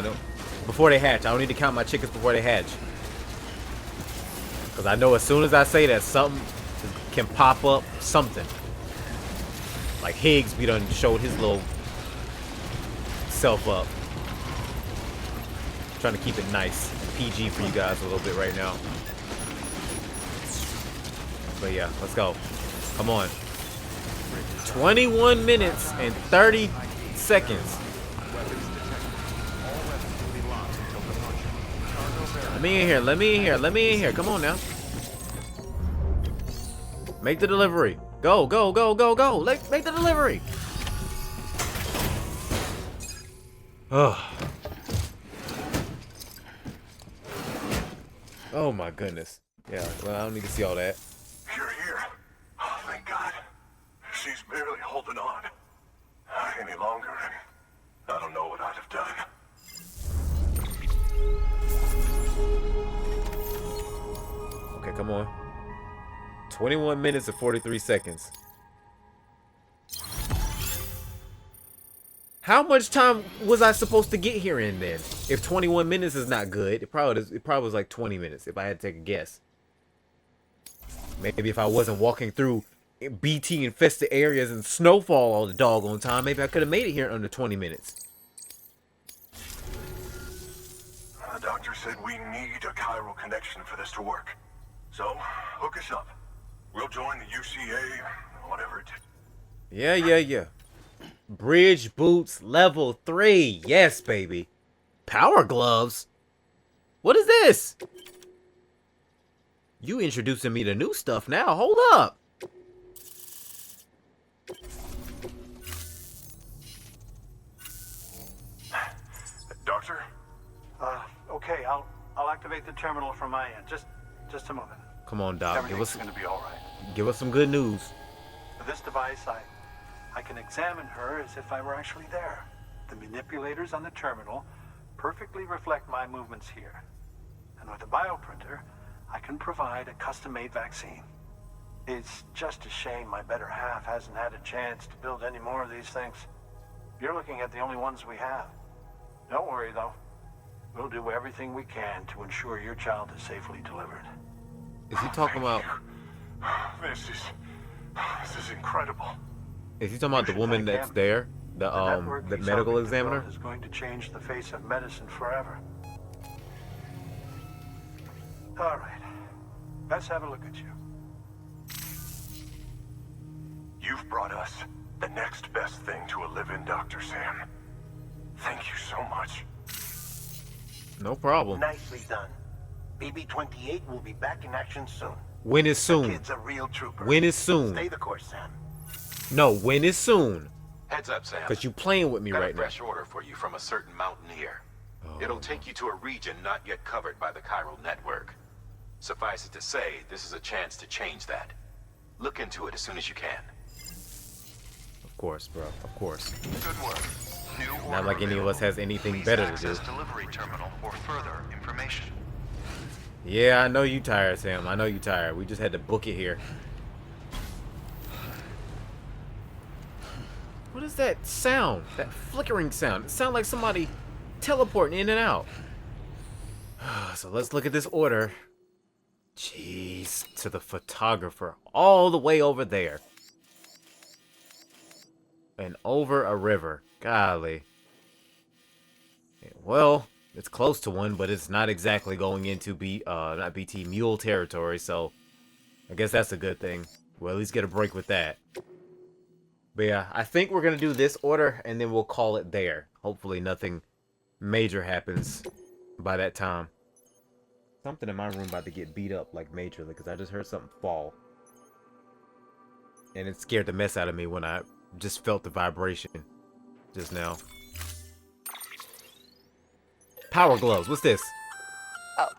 Before they hatch. I don't need to count my chickens before they hatch. Because I know as soon as I say that, something can pop up, something. Like Higgs, we done showed his little self up. Trying to keep it nice and PG for you guys a little bit right now. But yeah, let's go. Come on. 21 minutes and 30 seconds. Let me in here. Let me in here. Let me in here. Come on now. Make the delivery. Go, go, go, go, go. Make the delivery. Oh. Oh my goodness. Yeah, well, I don't need to see all that. You're here. Oh, thank God. She's barely holding on. Any longer, and I don't know what I'd have done. Okay, come on. 21 minutes and 43 seconds. How much time was I supposed to get here in then? If 21 minutes is not good, it probably was like 20 minutes if I had to take a guess. Maybe if I wasn't walking through BT infested areas and snowfall all the doggone time, maybe I could have made it here in under 20 minutes. The doctor said we need a chiral connection for this to work. So, hook us up. We'll join the UCA, whatever it is. Yeah. Bridge boots level 3. Yes, baby. Power gloves? What is this? You introducing me to new stuff now. Hold up. Doctor? Okay, I'll activate the terminal from my end. Just a moment. Come on, Doc. Everything's gonna be all right. Give us some good news. With this device, I can examine her as if I were actually there. The manipulators on the terminal perfectly reflect my movements here. And with a bioprinter, I can provide a custom-made vaccine. It's just a shame my better half hasn't had a chance to build any more of these things. You're looking at the only ones we have. Don't worry, though. We'll do everything we can to ensure your child is safely delivered. Is he talking about... This is incredible. Is he talking about the woman that's there? The medical examiner? Is going to change the face of medicine forever. All right. Let's have a look at you. You've brought us the next best thing to a live-in, Dr. Sam. Thank you so much. No problem. Nicely done. BB-28 will be back in action soon. When is soon? The kid's a real trooper. When is soon? Stay the course, Sam. No, when is soon? Heads up, Sam. Because you playing with me Got right a now. fresh order for you from a certain mountaineer. Oh. It'll take you to a region not yet covered by the chiral network. Suffice it to say, this is a chance to change that. Look into it as soon as you can. Of course, bro. Of course. Good work. New Not like any of us has anything Please better to access do. delivery terminal for further information. Yeah, I know you tired, Sam. I know you tired. We just had to book it here. What is that sound? That flickering sound? It sounds like somebody teleporting in and out. So let's look at this order. Jeez, to the photographer. All the way over there. And over a river. Golly. Well, it's close to one, but it's not exactly going into not BT, Mule territory, so I guess that's a good thing. We'll at least get a break with that. But yeah, I think we're gonna do this order, and then we'll call it there. Hopefully nothing major happens by that time. Something in my room about to get beat up, like, majorly, because I just heard something fall. And it scared the mess out of me when I just felt the vibration just now. Power gloves, what's this? Oh,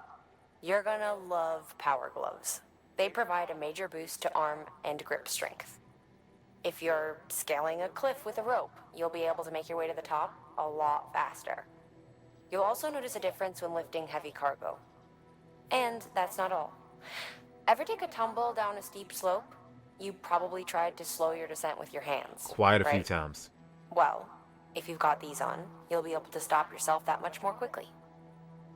you're gonna love power gloves. They provide a major boost to arm and grip strength. If you're scaling a cliff with a rope, you'll be able to make your way to the top a lot faster. You'll also notice a difference when lifting heavy cargo. And that's not all. Ever take a tumble down a steep slope? You probably tried to slow your descent with your hands. Quite a few right? times. Well, if you've got these on, you'll be able to stop yourself that much more quickly.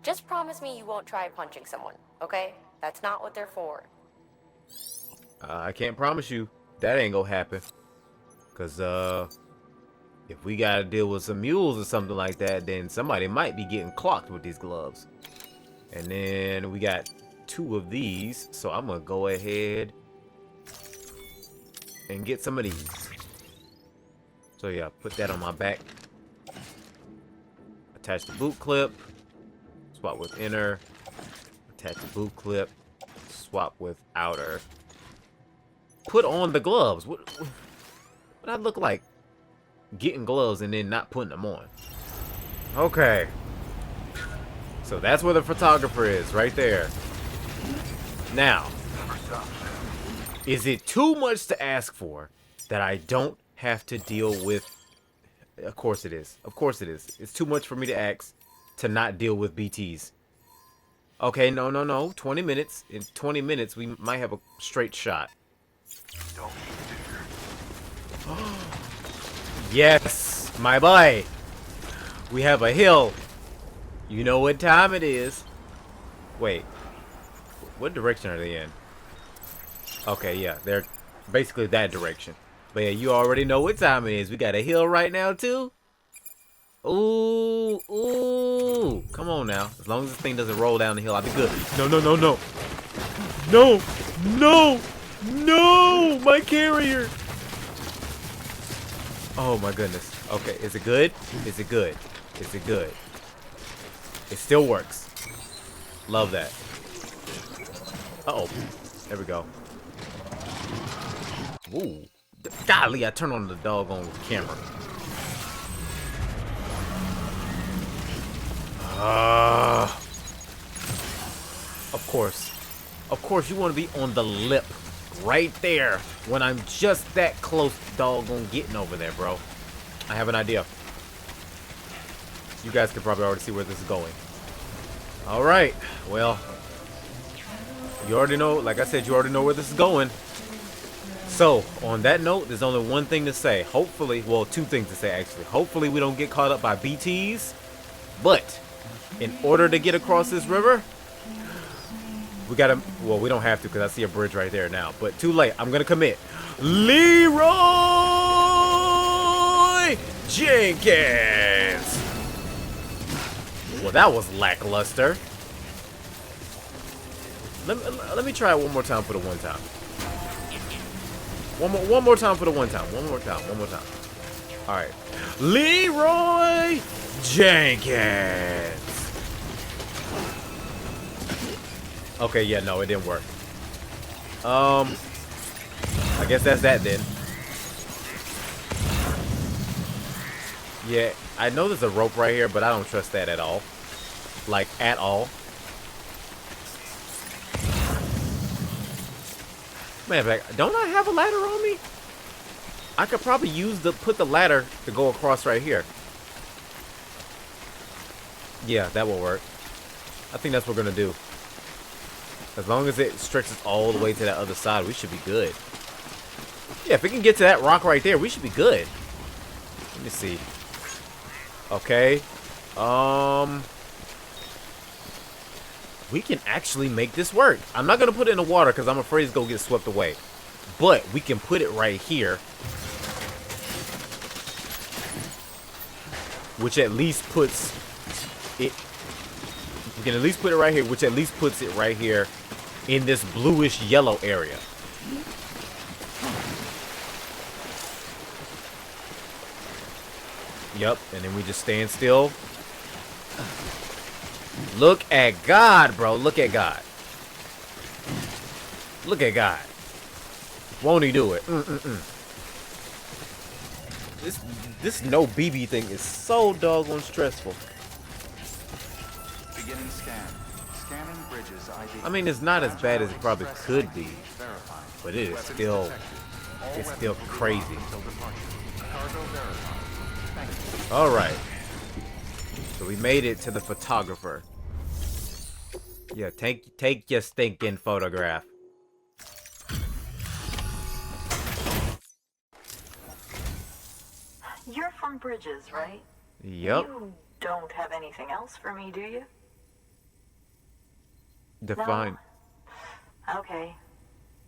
Just promise me you won't try punching someone, okay? That's not what they're for. I can't promise you that ain't gonna happen. Cause if we gotta deal with some mules or something like that, then somebody might be getting clocked with these gloves. And then we got 2 of these, so I'm gonna go ahead and get some of these. So yeah, put that on my back. Attach the boot clip. Swap with inner. Attach the boot clip. Swap with outer. Put on the gloves. What I look like? Getting gloves and then not putting them on. Okay. So that's where the photographer is, right there. Now, is it too much to ask for that I don't have to deal with? Of course it is. Of course it is. It's too much for me to ask to not deal with BTs. Okay, no. 20 minutes. In 20 minutes, we might have a straight shot. Don't Yes, my boy. We have a hill. You know what time it is. Wait. What direction are they in? Okay, yeah. They're basically that direction. But yeah, you already know what time it is. We got a hill right now, too. Ooh, ooh. Come on now. As long as this thing doesn't roll down the hill, I'll be good. No, no, no, no. No, no, no, my carrier. Oh my goodness. Okay, is it good? Is it good? Is it good? It still works. Love that. Uh-oh. There we go. Ooh. Golly, I turned on the doggone camera. Of course. Of course, you want to be on the lip. Right there. When I'm just that close to doggone getting over there, bro. I have an idea. You guys can probably already see where this is going. Alright. Well. You already know. Like I said, you already know where this is going. So, on that note, there's only one thing to say. Hopefully, well, two things to say, actually. Hopefully, we don't get caught up by BTs. But, in order to get across this river, we gotta, well, we don't have to because I see a bridge right there now. But too late. I'm gonna commit. Leroy Jenkins! Well, that was lackluster. Let me try it one more time for the one time. One more time for the one time. One more time. All right. Leroy Jenkins. Okay, yeah, no, it didn't work. I guess that's that then. Yeah, I know there's a rope right here, but I don't trust that at all. Like, at all. Man, don't I have a ladder on me? I could probably put the ladder to go across right here. Yeah, that will work. I think that's what we're gonna do. As long as it stretches all the way to that other side, we should be good. Yeah, if we can get to that rock right there, we should be good. Let me see. Okay. We can actually make this work. I'm not gonna put it in the water because I'm afraid it's gonna get swept away. But we can put it right here. Which at least puts it. We can at least put it right here, which at least puts it right here in this bluish yellow area. Yep, and then we just stand still. Look at God, bro. Look at God. Look at God. Won't he do it? This no BB thing is so doggone stressful. Beginning scan. Scanning bridges ID. I mean, it's not as bad as it probably could be, but it is still, it's still crazy. All right. So we made it to the photographer. Yeah, take your stinking photograph. You're from Bridges, right? Yep. You don't have anything else for me, do you? Define. No? Okay.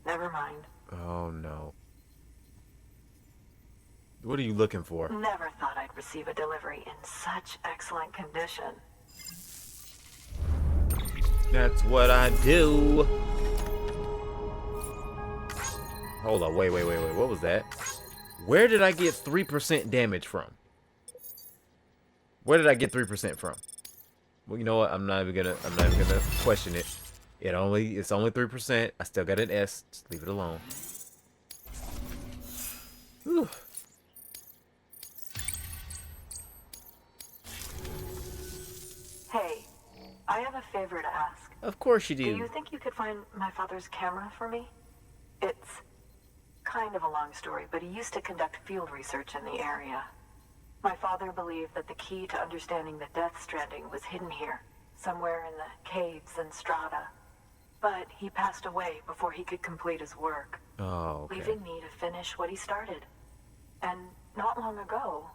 Never mind. Oh no. What are you looking for? Never thought I'd receive a delivery in such excellent condition. That's what I do. Hold on, wait. What was that? Where did I get 3% damage from? Where did I get 3% from? Well, you know what? I'm not even gonna question it. It's only 3%. I still got an S. Just leave it alone. Whew. Hey, I have a favor to ask. Of course you do. Do you think you could find my father's camera for me? It's kind of a long story, but he used to conduct field research in the area. My father believed that the key to understanding the Death Stranding was hidden here, somewhere in the caves and strata. But he passed away before he could complete his work, okay. leaving me to finish what he started. And not long ago,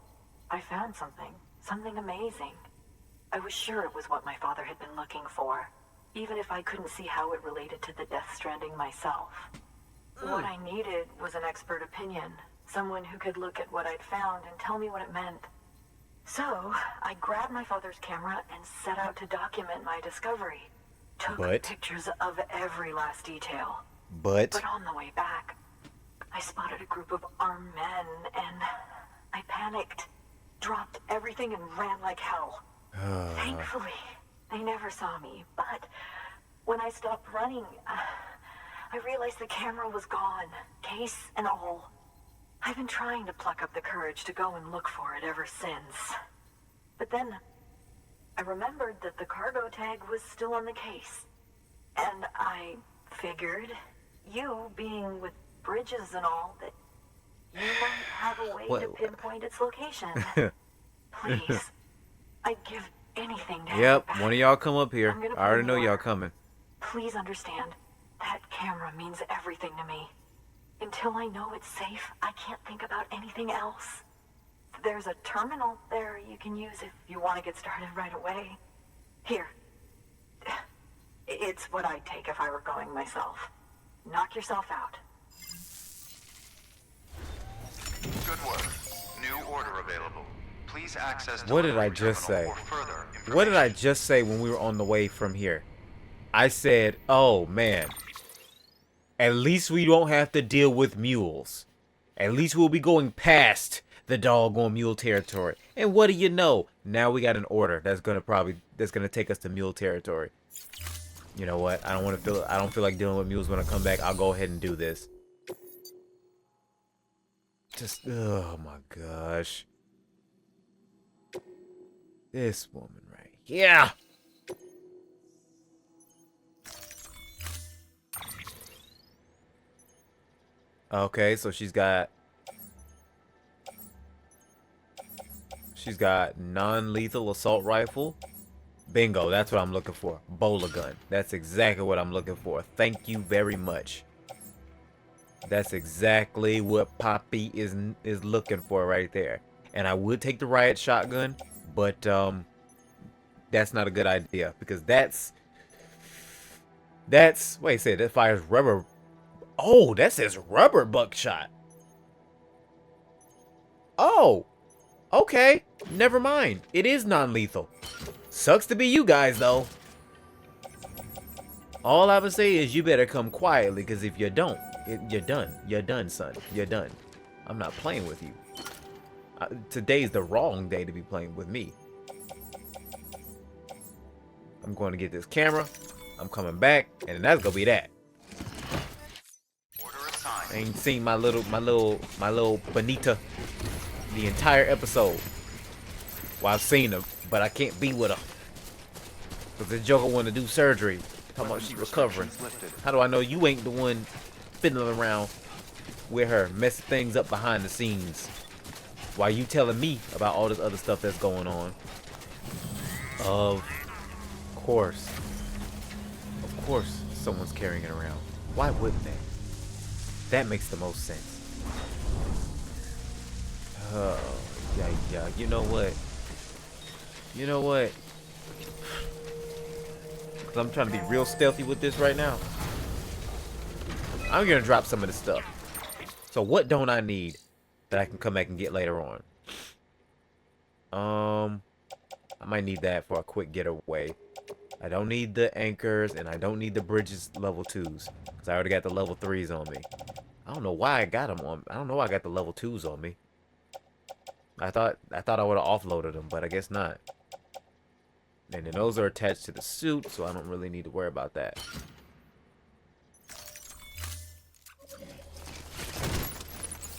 I found something amazing. I was sure it was what my father had been looking for, even if I couldn't see how it related to the Death Stranding myself. What I needed was an expert opinion, someone who could look at what I'd found and tell me what it meant. So, I grabbed my father's camera and set out to document my discovery. Took pictures of every last detail. But on the way back, I spotted a group of armed men and I panicked, dropped everything and ran like hell. Thankfully, they never saw me, but when I stopped running, I realized the camera was gone, case and all. I've been trying to pluck up the courage to go and look for it ever since. But then, I remembered that the cargo tag was still on the case. And I figured, you being with bridges and all, that you might have a way to pinpoint its location. Please, I'd give anything to have it back. One of y'all come up here. I already know y'all coming. Please understand, that camera means everything to me. Until I know it's safe, I can't think about anything else. There's a terminal there you can use if you want to get started right away. Here. It's what I'd take if I were going myself. Knock yourself out. Good work. New order available. Please access. What did I just say? What did I just say when we were on the way from here? I said, oh man, at least we don't have to deal with mules. At least we'll be going past the doggone mule territory. And what do you know? Now we got an order that's gonna take us to mule territory. You know what? I don't feel like dealing with mules when I come back. I'll go ahead and do this. Just, oh my gosh. This woman right here. Okay, so she's got non-lethal assault rifle. Bingo, that's what I'm looking for. Bowler gun. That's exactly what I'm looking for. Thank you very much. That's exactly what Poppy is looking for right there. And I would take the riot shotgun, but that's not a good idea because that's wait, say that fires rubber. Oh, that says rubber buckshot. Oh, okay. Never mind. It is non-lethal. Sucks to be you guys, though. All I would say is you better come quietly, because if you don't, you're done. You're done, son. You're done. I'm not playing with you. Today's the wrong day to be playing with me. I'm going to get this camera. I'm coming back, and that's gonna be that. I ain't seen my little Bonita the entire episode. Well, I've seen her, but I can't be with her. Because the Joker want to do surgery. Talking about she recovering. How do I know you ain't the one fiddling around with her, messing things up behind the scenes? While you telling me about all this other stuff that's going on? Of course. Of course someone's carrying it around. Why wouldn't they? That makes the most sense. Oh, yeah. You know what? You know what? Because I'm trying to be real stealthy with this right now. I'm going to drop some of this stuff. So what don't I need that I can come back and get later on? I might need that for a quick getaway. I don't need the anchors, and I don't need the bridges level 2s. Because I already got the level 3s on me. I don't know why I got them on. I don't know why I got the level 2s on me. I thought I would have offloaded them, but I guess not. And then those are attached to the suit, so I don't really need to worry about that.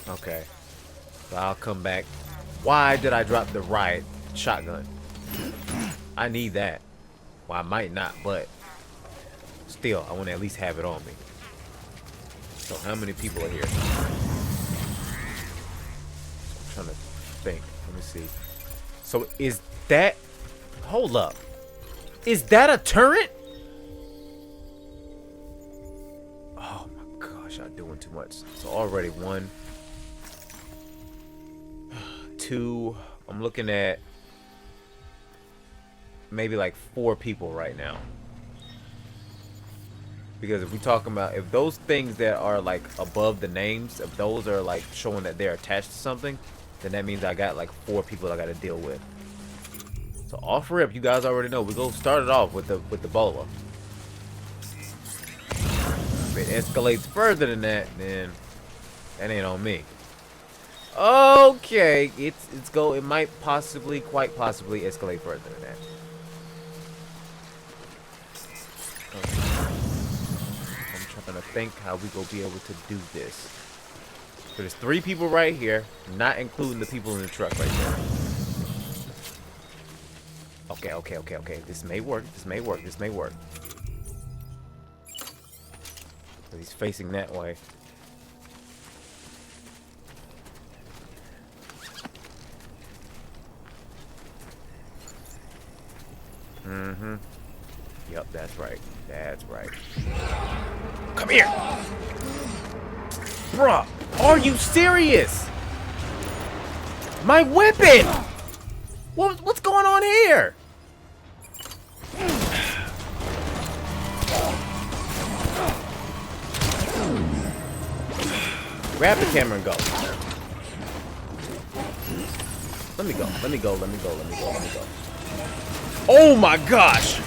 Okay. So I'll come back. Why did I drop the riot shotgun? I need that. Well, I might not, but still, I want to at least have it on me. So how many people are here? I'm trying to think. Let me see. So is that... Hold up. Is that a turret? Oh my gosh, I'm doing too much. So already 1, 2. I'm looking at maybe like 4 people right now. Because if we talking about, if those things that are like above the names, if those are like showing that they're attached to something, then that means I got like 4 people I gotta deal with. So off rip, you guys already know. We go start it off with the bola. If it escalates further than that, then that ain't on me. Okay, it might possibly, quite possibly escalate further than that. Okay. I'm trying to think how we gonna be able to do this. So there's 3 people right here, not including the people in the truck right there. Okay. This may work. So he's facing that way. Mm-hmm. Yep, that's right. Come here! Bruh, are you serious? My weapon! What's going on here? Grab the camera and go. Let me go. Oh my gosh!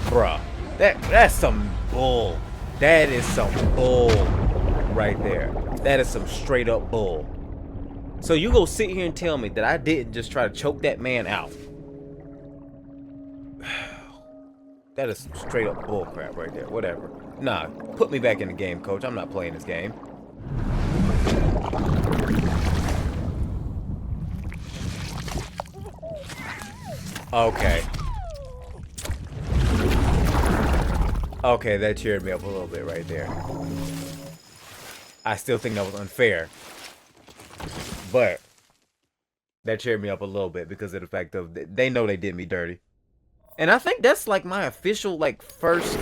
Bruh, that's some bull. That is some bull right there. That is some straight up bull. So you go sit here and tell me that I didn't just try to choke that man out. That is some straight up bull crap right there. Whatever. Nah, put me back in the game, coach. I'm not playing this game. Okay. Okay, that cheered me up a little bit right there. I still think that was unfair. But that cheered me up a little bit because of the fact of they know they did me dirty. And I think that's like my official like first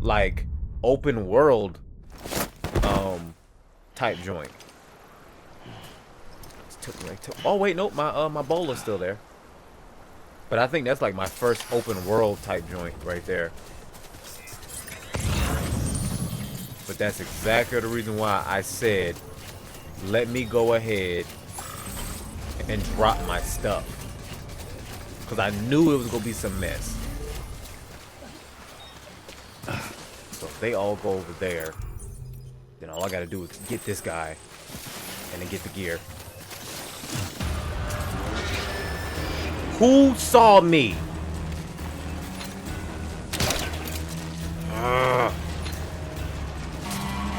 like open world type joint. Oh wait, nope, my bowl is still there. But I think that's like my first open world type joint right there. But that's exactly the reason why I said, let me go ahead and drop my stuff. Because I knew it was going to be some mess. So if they all go over there, then all I got to do is get this guy and then get the gear. Who saw me?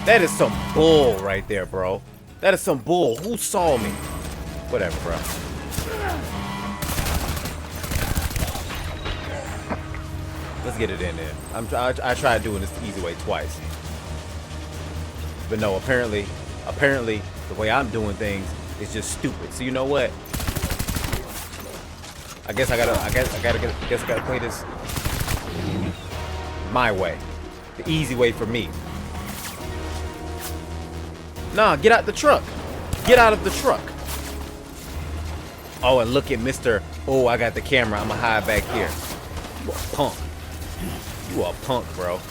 That is some bull right there, bro. That is some bull. Who saw me? Whatever, bro. Let's get it in there. I tried doing this the easy way twice. But no, apparently the way I'm doing things is just stupid. So you know what? I guess I gotta play this my way. The easy way for me. Nah, get out the truck. Get out of the truck. Oh, and look at Mr. Oh, I got the camera. I'm gonna hide back here. You a punk. You a punk, bro.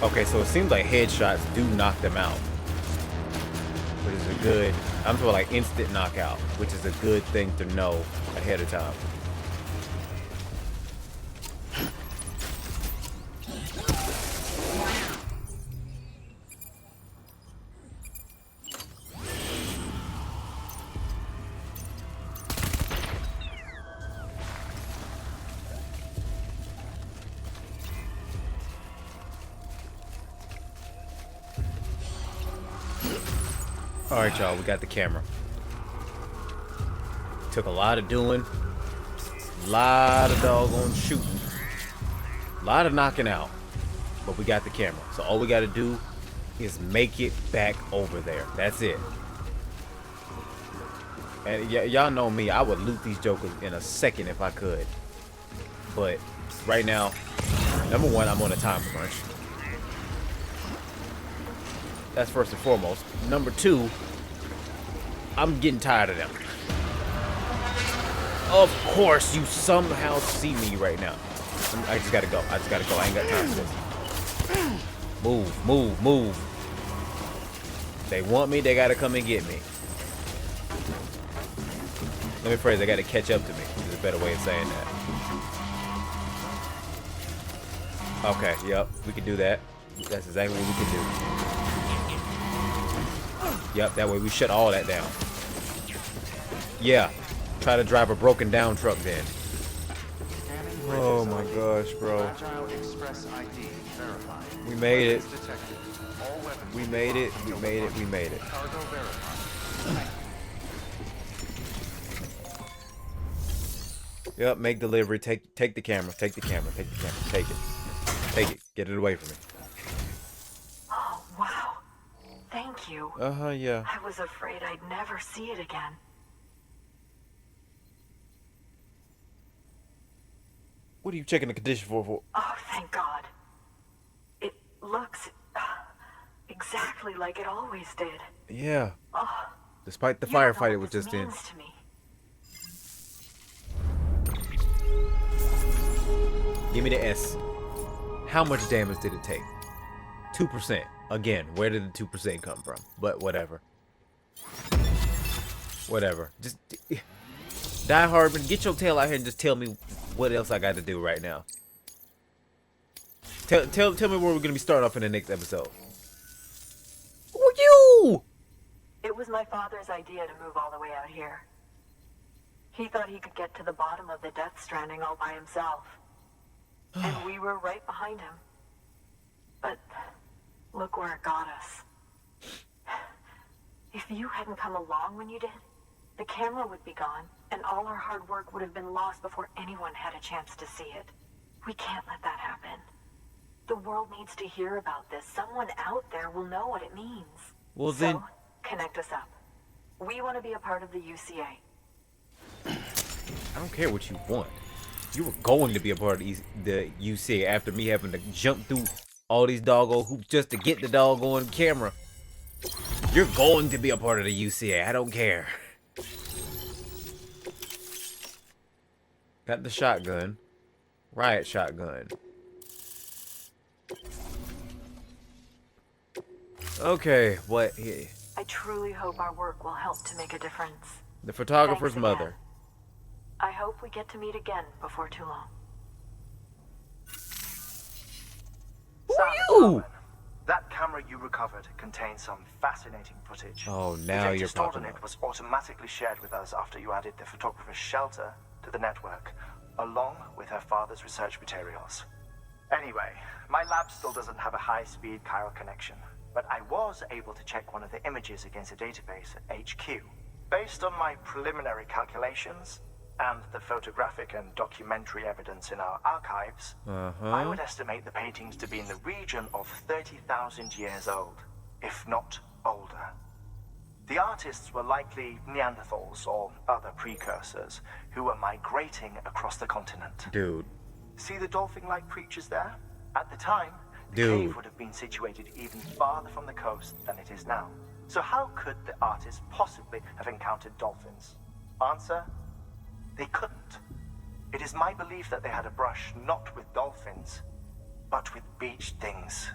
Okay, so it seems like headshots do knock them out. Which is a good, I'm talking like instant knockout, which is a good thing to know ahead of time. Alright, y'all, we got the camera. Took a lot of doing, a lot of doggone shooting, a lot of knocking out, but we got the camera. So all we got to do is make it back over there. That's it. And y'all know me, I would loot these jokers in a second if I could. But right now, number one, I'm on a time crunch. That's first and foremost. Number two, I'm getting tired of them. Of course, you somehow see me right now. I just gotta go. I ain't got time for this. Move, move, move. They want me, they gotta come and get me. Let me phrase, they gotta catch up to me. There's a better way of saying that. Okay, yep, we can do that. That's exactly what we can do. Yep, that way we shut all that down. Yeah, try to drive a broken down truck then. Oh my gosh, bro. We made it. We made it. We made it. We made it. Yep, make delivery. Take the camera. Take the camera. Take the camera. Take it. Take it. Get it away from me. Oh, wow. Thank you. Yeah. I was afraid I'd never see it again. What are you checking the condition for? Oh, thank God. It looks exactly like it always did. Yeah. Oh, Despite the firefight it was just in. To me. Give me the S. How much damage did it take? 2%. Again, where did the 2% come from? But whatever. Whatever. Just die hard, but get your tail out here and just tell me what else I got to do right now. Tell me where we're gonna be starting off in the next episode. Who are you? It was my father's idea to move all the way out here. He thought he could get to the bottom of the Death Stranding all by himself. And we were right behind him. But look where it got us. If you hadn't come along when you did, the camera would be gone, and all our hard work would have been lost before anyone had a chance to see it. We can't let that happen. The world needs to hear about this. Someone out there will know what it means. Well then, so, connect us up. We want to be a part of the UCA. I don't care what you want. You were going to be a part of the UCA after me having to jump through all these doggone hoops just to get the doggone camera. You're going to be a part of the UCA. I don't care. Got the shotgun. Riot shotgun. Okay, what? I truly hope our work will help to make a difference. The photographer's mother. I hope we get to meet again before too long. Who are you? That camera you recovered contains some fascinating footage. Oh, now you're stored popping in it up. was automatically shared with us after you added the photographer's shelter to the network, along with her father's research materials. Anyway, my lab still doesn't have a high-speed chiral connection, but I was able to check one of the images against a database at HQ. Based on my preliminary calculations, and the photographic and documentary evidence in our archives, I would estimate the paintings to be in the region of 30,000 years old, if not older. The artists were likely Neanderthals or other precursors who were migrating across the continent. Dude. See the dolphin-like creatures there? At the time, the Dude. cave would have been situated even farther from the coast than it is now. So how could the artists possibly have encountered dolphins? Answer: they couldn't. It is my belief that they had a brush not with dolphins, but with beach things.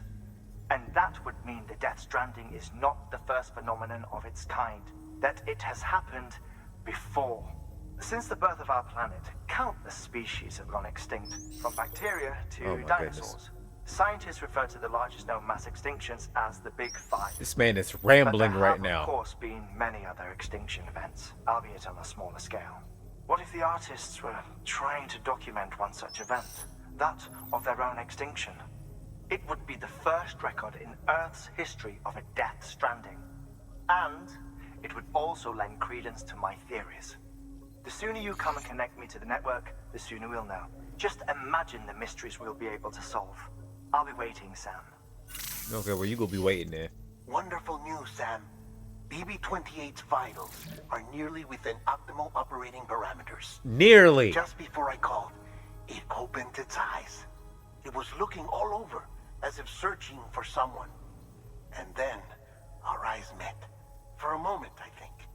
And that would mean the Death Stranding is not the first phenomenon of its kind, that it has happened before. Since the birth of our planet, countless species have gone extinct, from bacteria to dinosaurs. Goodness. Scientists refer to the largest known mass extinctions as the Big Five. This man is rambling But there right have, now. of course, been many other extinction events, albeit on a smaller scale. What if the artists were trying to document one such event, that of their own extinction? It would be the first record in Earth's history of a Death Stranding. And it would also lend credence to my theories. The sooner you come and connect me to the network, the sooner we'll know. Just imagine the mysteries we'll be able to solve. I'll be waiting, Sam. Okay, well, you gonna be waiting there. Wonderful news, Sam. BB-28's vitals are nearly within optimal operating parameters. Nearly. Just before I called, it opened its eyes. It was looking all over, as if searching for someone. And then, our eyes met. For a moment, I think.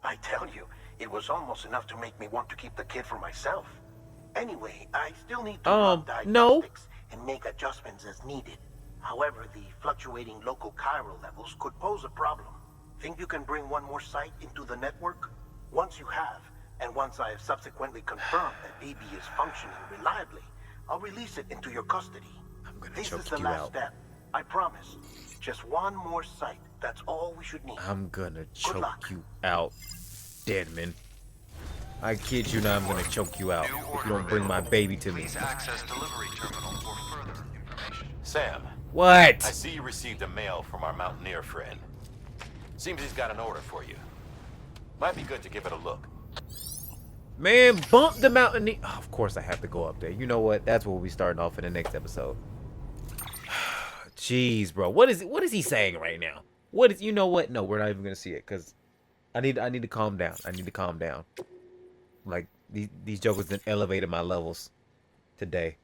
I tell you, it was almost enough to make me want to keep the kid for myself. Anyway, I still need to run No. diagnostics and make adjustments as needed. However, the fluctuating local chiral levels could pose a problem. Think you can bring one more site into the network? Once you have, and once I have subsequently confirmed that BB is functioning reliably, I'll release it into your custody. This is the last step. I promise. Just one more site. That's all we should need. I'm gonna choke you out, Deadman. I kid you not, I'm gonna choke you out if you don't bring my baby to me. Please access delivery terminal for further information. Sam. What? I see you received a mail from our Mountaineer friend. Seems he's got an order for you. Might be good to give it a look. Man, bump the Mountaineer. Oh, of course I have to go up there. You know what? That's what we'll be starting off in the next episode. Jeez, bro. What is he saying right now? What is, you know what? No, we're not even gonna see it because I need to calm down. I need to calm down. Like these jokers done elevated my levels today.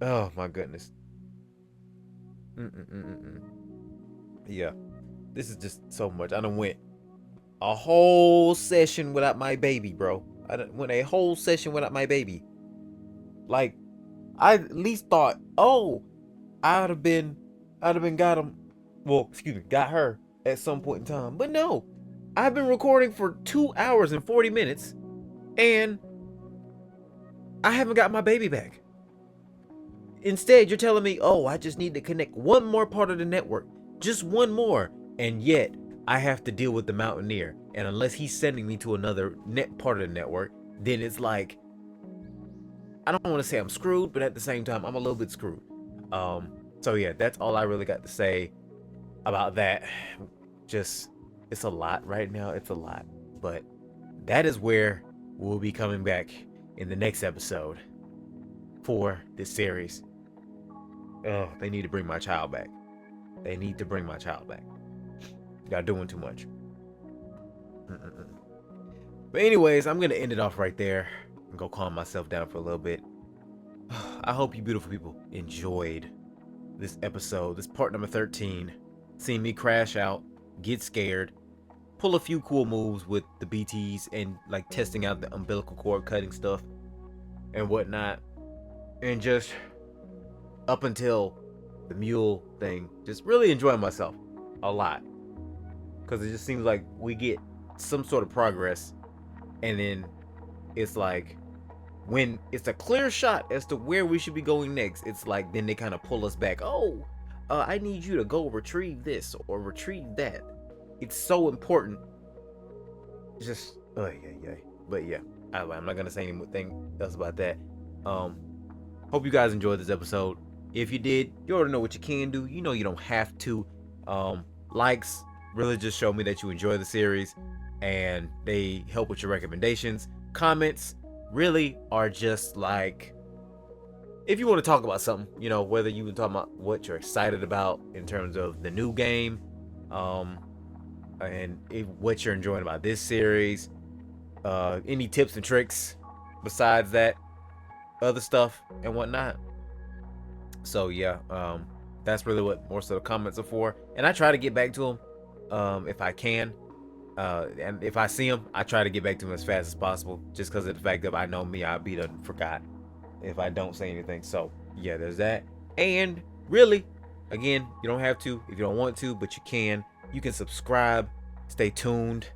Oh my goodness. Yeah, this is just so much. I done went a whole session without my baby, bro. I done went a whole session without my baby. Like, I at least thought, oh, I'd have been got him. Well, excuse me, got her at some point in time. But no, I've been recording for 2 hours and 40 minutes, and I haven't got my baby back. Instead, you're telling me, oh, I just need to connect one more part of the network. Just one more. And yet, I have to deal with the Mountaineer. And unless he's sending me to another part of the network, then it's like, I don't want to say I'm screwed, but at the same time, I'm a little bit screwed. So yeah, that's all I really got to say about that. Just, it's a lot right now. It's a lot. But that is where we'll be coming back in the next episode for this series. Oh, they need to bring my child back. They need to bring my child back. Y'all doing too much. But anyways, I'm gonna end it off right there and go calm myself down for a little bit. I hope you beautiful people enjoyed this episode, this part number 13. Seeing me crash out, get scared, pull a few cool moves with the BTs, and like testing out the umbilical cord cutting stuff and whatnot. And just up until the mule thing, just really enjoying myself a lot. Because it just seems like we get some sort of progress, and then it's like when it's a clear shot as to where we should be going next, it's like then they kind of pull us back. Oh, I need you to go retrieve this or retrieve that. It's so important. Just yeah. But yeah, I'm not gonna say anything else about that. Hope you guys enjoyed this episode. If you did, you already know what you can do. You know you don't have to. Likes really just show me that you enjoy the series, and they help with your recommendations. Comments really are just like, if you want to talk about something, you know, whether you can talk about what you're excited about in terms of the new game, and what you're enjoying about this series, any tips and tricks besides that, other stuff and whatnot. So yeah, that's really what most of the comments are for, and I try to get back to them if I can, and if I see them, I try to get back to them as fast as possible, just because of the fact that I know me, I'll be done forgot if I don't say anything. So yeah, there's that. And really, again, you don't have to if you don't want to, but you can subscribe, stay tuned.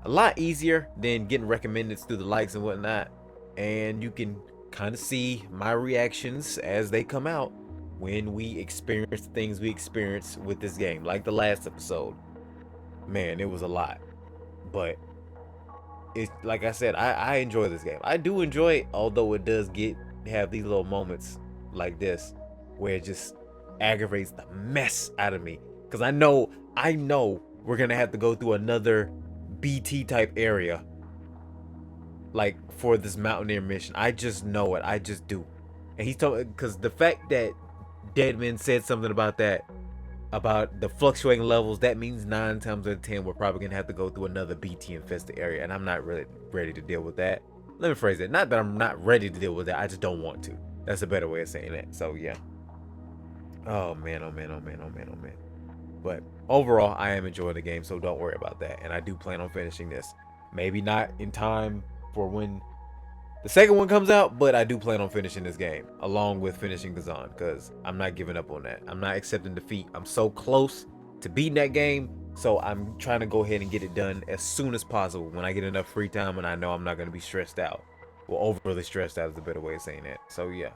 A lot easier than getting recommended through the likes and whatnot, and you can kind of see my reactions as they come out when we experience the things we experience with this game. Like the last episode, man, it was a lot, but it's like I said, I enjoy this game. I do enjoy it, although it does have these little moments like this where it just aggravates the mess out of me, because I know we're gonna have to go through another BT type area, like for this Mountaineer mission. I just know it. I just do. And he's talking, because the fact that Deadman said something about that, about the fluctuating levels, that means 9 times out of 10 we're probably gonna have to go through another BT infested area, and I'm not really ready to deal with that. Let me phrase it. Not that I'm not ready to deal with that, I just don't want to. That's a better way of saying that. So yeah. Oh man. But overall, I am enjoying the game, so don't worry about that. And I do plan on finishing this. Maybe not in time for when The second one comes out, but I do plan on finishing this game along with finishing Kazan, because I'm not giving up on that. I'm not accepting defeat. I'm so close to beating that game, so I'm trying to go ahead and get it done as soon as possible when I get enough free time and I know I'm not going to be stressed out. Well, overly stressed out is a better way of saying that. So yeah.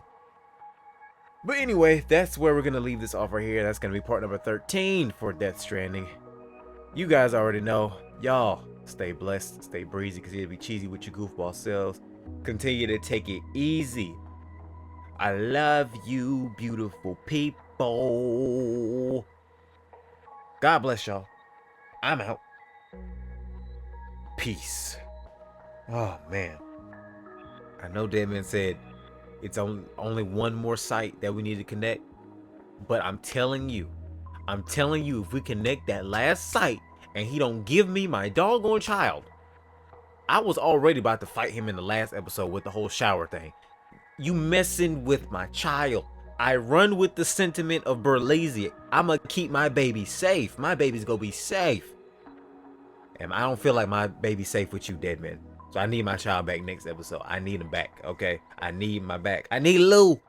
But anyway, that's where we're going to leave this off right here. That's going to be part number 13 for Death Stranding. You guys already know. Y'all, stay blessed, stay breezy, because it'll be cheesy with your goofball selves. Continue to take it easy. I love you, beautiful people. God bless y'all. I'm out. Peace. Oh, man. I know Deadman said it's only one more site that we need to connect. But I'm telling you, if we connect that last site and he don't give me my doggone child, I was already about to fight him in the last episode with the whole shower thing. You messing with my child. I run with the sentiment of Berlasia. I'ma keep my baby safe. My baby's gonna be safe. And I don't feel like my baby's safe with you, Deadman. So I need my child back next episode. I need him back, okay? I need my back. I need Lou.